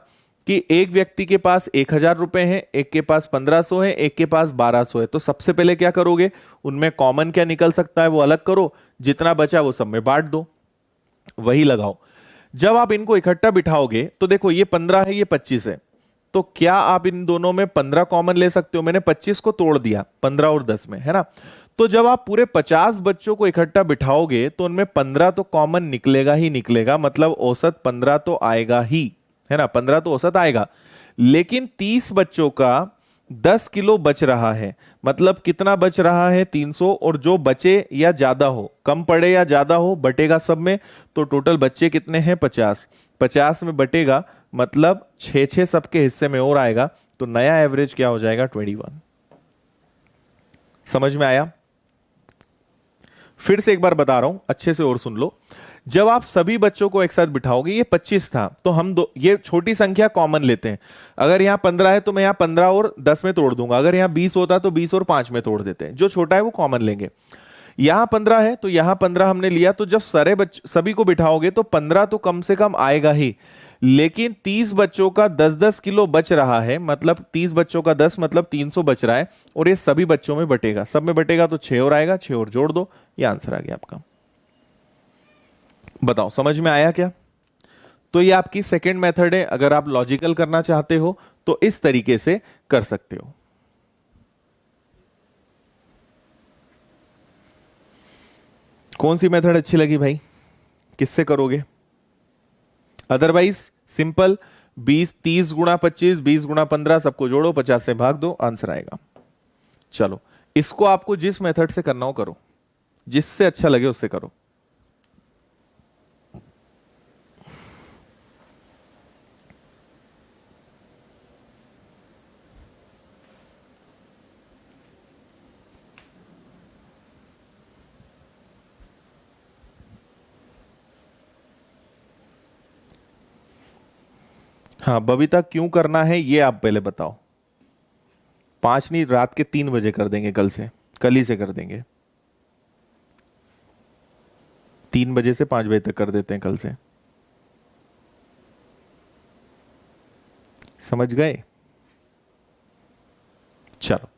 कि एक व्यक्ति के पास 1,000 रुपए हैं, एक के पास 1,500 है, एक के पास 1,200 है। तो सबसे पहले क्या करोगे, उनमें कॉमन क्या निकल सकता है वो अलग करो, जितना बचा वो सब में बांट दो, वही लगाओ। जब आप इनको इकट्ठा बिठाओगे तो देखो ये 15 है, ये 25 है, तो क्या आप इन दोनों में 15 कॉमन ले सकते हो। मैंने 25 को तोड़ दिया 15 और 10 में, है ना। तो जब आप पूरे 50 बच्चों को इकट्ठा बिठाओगे तो उनमें 15 तो कॉमन निकलेगा ही निकलेगा, मतलब औसत 15 तो आएगा ही, है ना। 15 तो औसत आएगा। लेकिन 30 बच्चों का 10 किलो बच रहा है, मतलब कितना बच रहा है 300, और जो बचे या ज्यादा हो, कम पड़े या ज्यादा हो, बटेगा सब में। तो टोटल बच्चे कितने हैं 50, 50 में बटेगा, मतलब 6 सबके हिस्से में और आएगा। तो नया एवरेज क्या हो जाएगा 21। समझ में आया। फिर से एक बार बता रहा हूं, अच्छे से और सुन लो। जब आप सभी बच्चों को एक साथ बिठाओगे, ये 25 था तो हम दो ये छोटी संख्या कॉमन लेते हैं। अगर यहां 15 है तो मैं यहां 15 और 10 में तोड़ दूंगा। अगर यहां 20 होता तो 20 और 5 में तोड़ देते हैं, जो छोटा है वो कॉमन लेंगे। यहां 15 है तो यहां 15 हमने लिया, तो जब सारे सभी को बिठाओगे तो 15 तो कम से कम आएगा ही। लेकिन 30 बच्चों का 10-10 किलो बच रहा है, मतलब 30 बच्चों का 10 मतलब 300 बच रहा है, और ये सभी बच्चों में बटेगा, सब में बटेगा तो 6 और आएगा, 6 और जोड़ दो, ये आंसर आ गया आपका। बताओ समझ में आया क्या। तो ये आपकी सेकंड मेथड है। अगर आप लॉजिकल करना चाहते हो तो इस तरीके से कर सकते हो। कौन सी मेथड अच्छी लगी भाई, किससे करोगे। अदरवाइज सिंपल 20 30 गुणा 25 20 गुणा 15 सबको जोड़ो, 50 से भाग दो, आंसर आएगा। चलो इसको आपको जिस मेथड से करना हो करो, जिससे अच्छा लगे उससे करो। हाँ बबीता, क्यों करना है ये आप पहले बताओ। 5 नहीं, रात के 3 बजे कर देंगे, कल से, कल ही से कर देंगे। 3 बजे से 5 बजे तक कर देते हैं कल से। समझ गए। चलो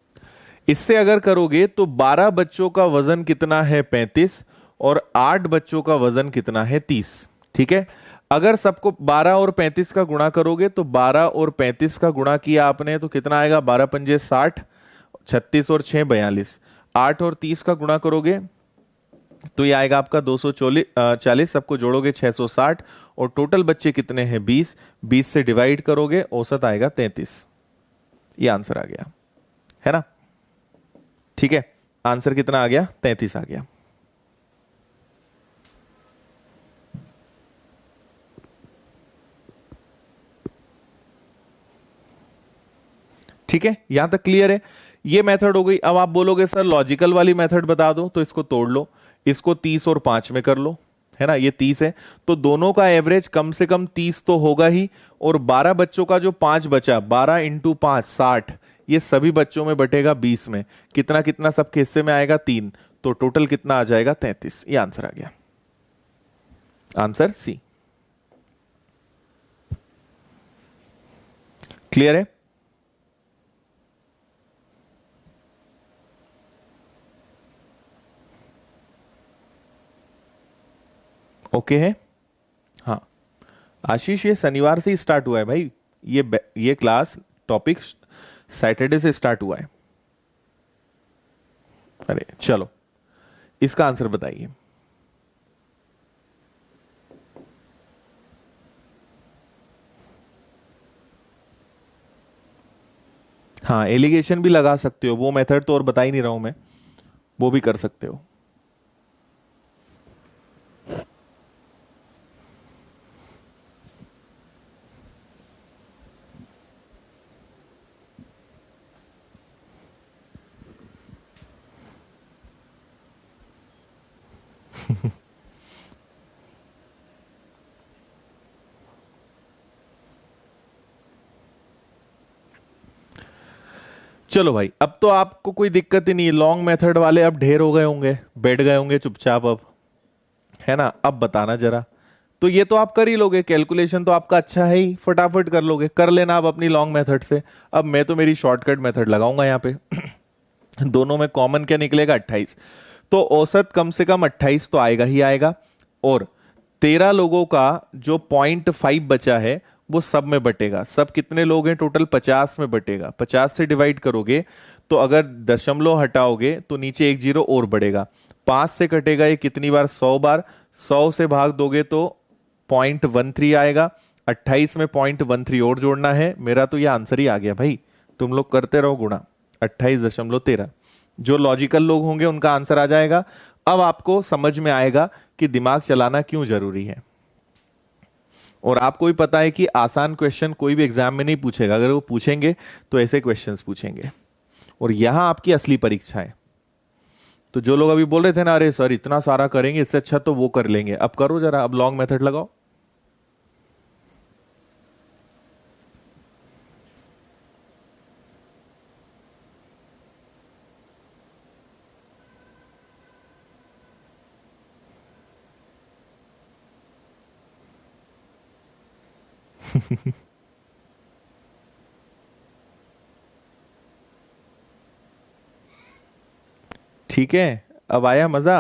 इससे अगर करोगे तो 12 बच्चों का वजन कितना है 35, और 8 बच्चों का वजन कितना है 30। ठीक है। अगर सबको 12 और 35 का गुणा करोगे तो 12 और 35 का गुणा किया आपने तो कितना आएगा, 12 पंजे 60, 36 और 6 42। 8 और 30 का गुणा करोगे तो ये आएगा आपका 240, सबको जोड़ोगे 660, और टोटल बच्चे कितने हैं 20, 20 से डिवाइड करोगे औसत आएगा 33। ये आंसर आ गया, है ना। ठीक है। आंसर कितना आ गया, 33 आ गया। ठीक है, यहां तक क्लियर है। ये मेथड हो गई। अब आप बोलोगे सर लॉजिकल वाली मेथड बता दो, तो इसको तोड़ लो, इसको 30 और 5 में कर लो, है ना। ये 30 है तो दोनों का एवरेज कम से कम 30 तो होगा ही, और 12 बच्चों का जो 5 बचा, 12 इंटू 5 60, ये सभी बच्चों में बटेगा 20 में, कितना कितना सबके हिस्से में आएगा 3, तो टोटल कितना आ जाएगा 33। ये आंसर आ गया, आंसर सी। क्लियर है। ओके है। हाँ आशीष, ये शनिवार से ही स्टार्ट हुआ है भाई। ये क्लास टॉपिक सैटरडे से स्टार्ट हुआ है। अरे चलो इसका आंसर बताइए। हाँ, एलिगेशन भी लगा सकते हो, वो मेथड तो और बता ही नहीं रहा हूं मैं, वो भी कर सकते हो। चलो भाई, अब तो आपको कोई दिक्कत ही नहीं है, लॉन्ग मेथड वाले अब ढेर हो गए होंगे, बैठ गए होंगे चुपचाप अब, है ना? अब बताना जरा। तो ये तो आप कर ही लोगे, कैलकुलेशन तो आपका अच्छा है ही, फटाफट कर लोगे, कर लेना आप अपनी लॉन्ग मेथड से। अब मैं तो मेरी शॉर्टकट मेथड लगाऊंगा यहाँ पे। दोनों में कॉमन क्या निकलेगा? 28। तो औसत कम से कम 28 तो आएगा ही आएगा। और 13 लोगों का जो 0.5 बचा है वो सब में बटेगा। सब कितने लोग हैं टोटल? 50 में बटेगा। 50 से डिवाइड करोगे तो अगर दशमलव हटाओगे तो नीचे एक जीरो और बढ़ेगा। 5 से कटेगा ये कितनी बार? 100 बार। 100 से भाग दोगे तो 0.13 आएगा। 28 में 0.13 और जोड़ना है। मेरा तो ये आंसर ही आ गया भाई। तुम लोग करते रहो गुणा। 28.13। जो लॉजिकल लोग होंगे उनका आंसर आ जाएगा। अब आपको समझ में आएगा कि दिमाग चलाना क्यों जरूरी है। और आपको भी पता है कि आसान क्वेश्चन कोई भी एग्जाम में नहीं पूछेगा, अगर वो पूछेंगे तो ऐसे क्वेश्चंस पूछेंगे। और यहां आपकी असली परीक्षा है। तो जो लोग अभी बोल रहे थे ना, अरे सर इतना सारा करेंगे, इससे अच्छा तो वो कर लेंगे, अब करो जरा, अब लॉन्ग मेथड लगाओ। ठीक है, अब आया मजा?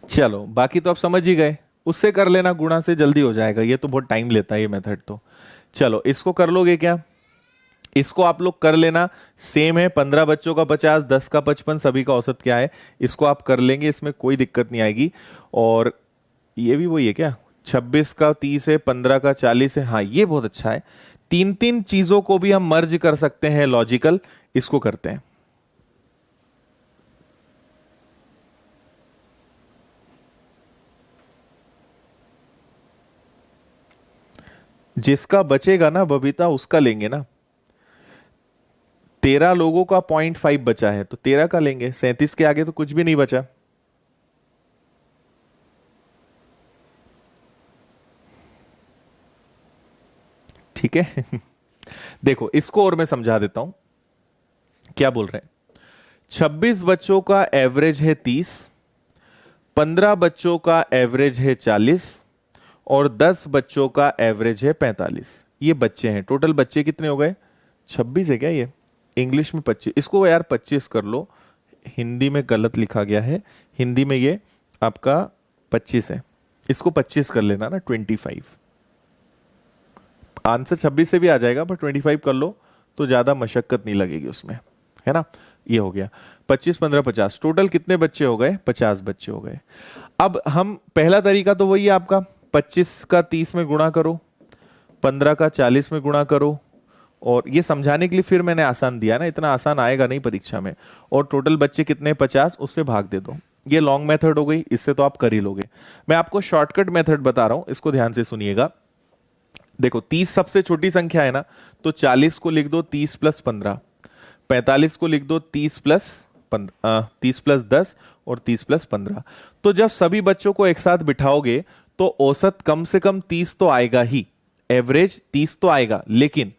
चलो, बाकी तो आप समझ ही गए। उससे कर लेना, गुणा से जल्दी हो जाएगा, ये तो बहुत टाइम लेता है ये मेथड तो। चलो, इसको कर लोगे क्या? इसको आप लोग कर लेना। सेम है, 15 बच्चों का 50, 10 का 55, सभी का औसत क्या है? इसको आप कर लेंगे, इसमें कोई दिक्कत नहीं आएगी। और ये भी वही है क्या? 26 का 30 है, 15 का 40 है। हाँ, ये बहुत अच्छा है। तीन तीन चीजों को भी हम मर्ज कर सकते हैं लॉजिकल। इसको करते हैं। जिसका बचेगा ना बबीता, उसका लेंगे ना। 13 लोगों का 0.5 बचा है तो 13 का लेंगे। 37 के आगे तो कुछ भी नहीं बचा। ठीक है। देखो, इसको और मैं समझा देता हूं। क्या बोल रहे हैं? 26 बच्चों का एवरेज है 30, 15 बच्चों का एवरेज है 40 और 10 बच्चों का एवरेज है 45। ये बच्चे हैं, टोटल बच्चे कितने हो गए? 26 है क्या ये? इंग्लिश में 25, इसको यार 25 कर लो। हिंदी में गलत लिखा गया है। हिंदी में ये आपका 25 है। इसको 25 कर लेना ना, 25। आंसर 26 से भी आ जाएगा पर 25 कर लो तो ज्यादा मशक्कत नहीं लगेगी उसमें, है ना? ये हो गया। 25 15 50, टोटल कितने बच्चे हो गए? 50 बच्चे हो गए। अब हम पहला तरीका तो वही है आपका, 25 का 30 में गुणा करो, 15 का 40 में गुणा करो। और ये समझाने के लिए फिर मैंने आसान दिया ना, इतना आसान आएगा नहीं परीक्षा में। और टोटल बच्चे कितने? 50, उससे भाग दे दो। ये लॉन्ग मेथड हो गई, इससे तो आप कर ही लोगे। मैं आपको शॉर्टकट मेथड बता रहा हूं, इसको ध्यान से सुनिएगा। देखो, 30 सबसे छोटी संख्या है ना, तो 40 को लिख दो 30 प्लस 15। 45 को लिख दो 30 प्लस 30 प्लस 10 और 30 प्लस 15। तो जब सभी बच्चों को एक साथ बिठाओगे तो औसत कम से कम 30 तो आएगा ही, एवरेज 30 तो आएगा। लेकिन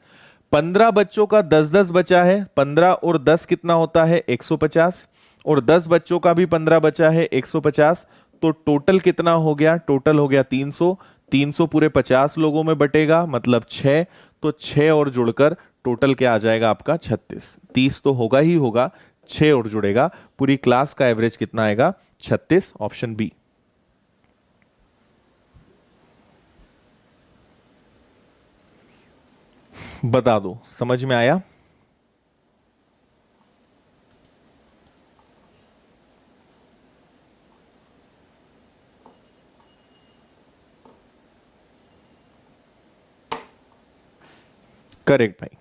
15 बच्चों का 10-10 बचा है, 15 और 10 कितना होता है? 150। और 10 बच्चों का भी 15 बचा है, 150। तो टोटल कितना हो गया? टोटल हो गया 300। 300 पूरे 50 लोगों में बटेगा, मतलब 6। तो 6 और जुड़कर टोटल क्या आ जाएगा आपका? 36। 30 तो होगा ही होगा, 6 और जुड़ेगा, पूरी क्लास का एवरेज कितना आएगा? 36। Option B. बता दो, समझ में आया? करेक्ट भाई।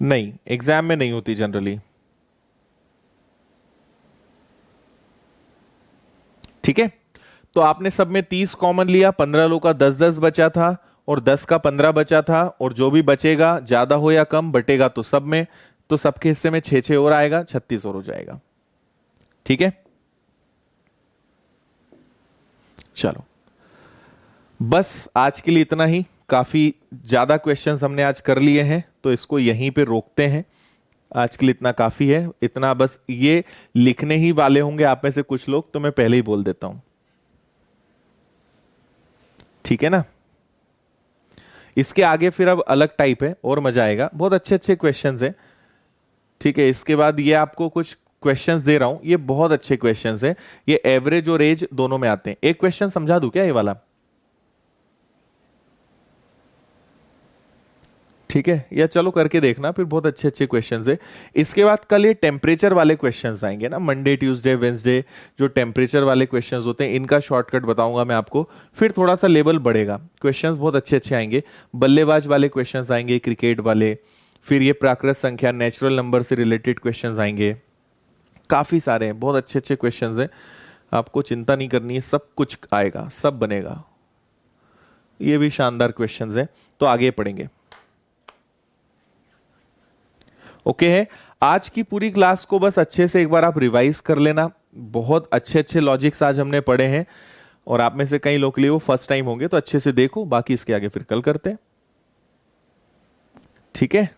नहीं, एग्जाम में नहीं होती जनरली। ठीक है, तो आपने सब में 30 कॉमन लिया, 15 लोग का 10-10 बचा था, और 10 का 15 बचा था, और जो भी बचेगा ज्यादा हो या कम बटेगा तो सब में, तो सबके हिस्से में 6-6 और आएगा, 36 और हो जाएगा। ठीक है, चलो बस आज के लिए इतना ही, काफी ज्यादा क्वेश्चंस हमने आज कर लिए हैं, तो इसको यहीं पे रोकते हैं। आज के लिए इतना काफी है, इतना बस ये लिखने ही वाले होंगे आप में से कुछ लोग, तो मैं पहले ही बोल देता हूं। ठीक है ना, इसके आगे फिर अब अलग टाइप है और मजा आएगा, बहुत अच्छे अच्छे क्वेश्चंस हैं। ठीक है, इसके बाद ये आपको कुछ क्वेश्चंस दे रहा हूं, ये बहुत अच्छे क्वेश्चंस हैं, ये एवरेज और एज दोनों में आते हैं। एक क्वेश्चन समझा दूं क्या ये वाला? ठीक है, या चलो करके देखना, फिर बहुत अच्छे अच्छे क्वेश्चंस है। इसके बाद कल ये टेम्परेचर वाले क्वेश्चंस आएंगे ना, मंडे ट्यूसडे वेंसडे, जो टेम्परेचर वाले क्वेश्चंस होते हैं इनका शॉर्टकट बताऊंगा मैं आपको, फिर थोड़ा सा लेवल बढ़ेगा, क्वेश्चंस बहुत अच्छे अच्छे आएंगे। बल्लेबाज वाले क्वेश्चंस आएंगे, क्रिकेट वाले, फिर ये प्राकृत संख्या नेचुरल नंबर से रिलेटेड क्वेश्चंस आएंगे, काफी सारे हैं, बहुत अच्छे अच्छे क्वेश्चंस हैं, आपको चिंता नहीं करनी है, सब कुछ आएगा, सब बनेगा। ये भी शानदार क्वेश्चंस हैं, तो आगे पढ़ेंगे। ओके है, आज की पूरी क्लास को बस अच्छे से एक बार आप रिवाइज कर लेना, बहुत अच्छे अच्छे लॉजिक्स आज हमने पढ़े हैं, और आप में से कई लोग के लिए वो फर्स्ट टाइम होंगे, तो अच्छे से देखो, बाकी इसके आगे फिर कल करते हैं। ठीक है।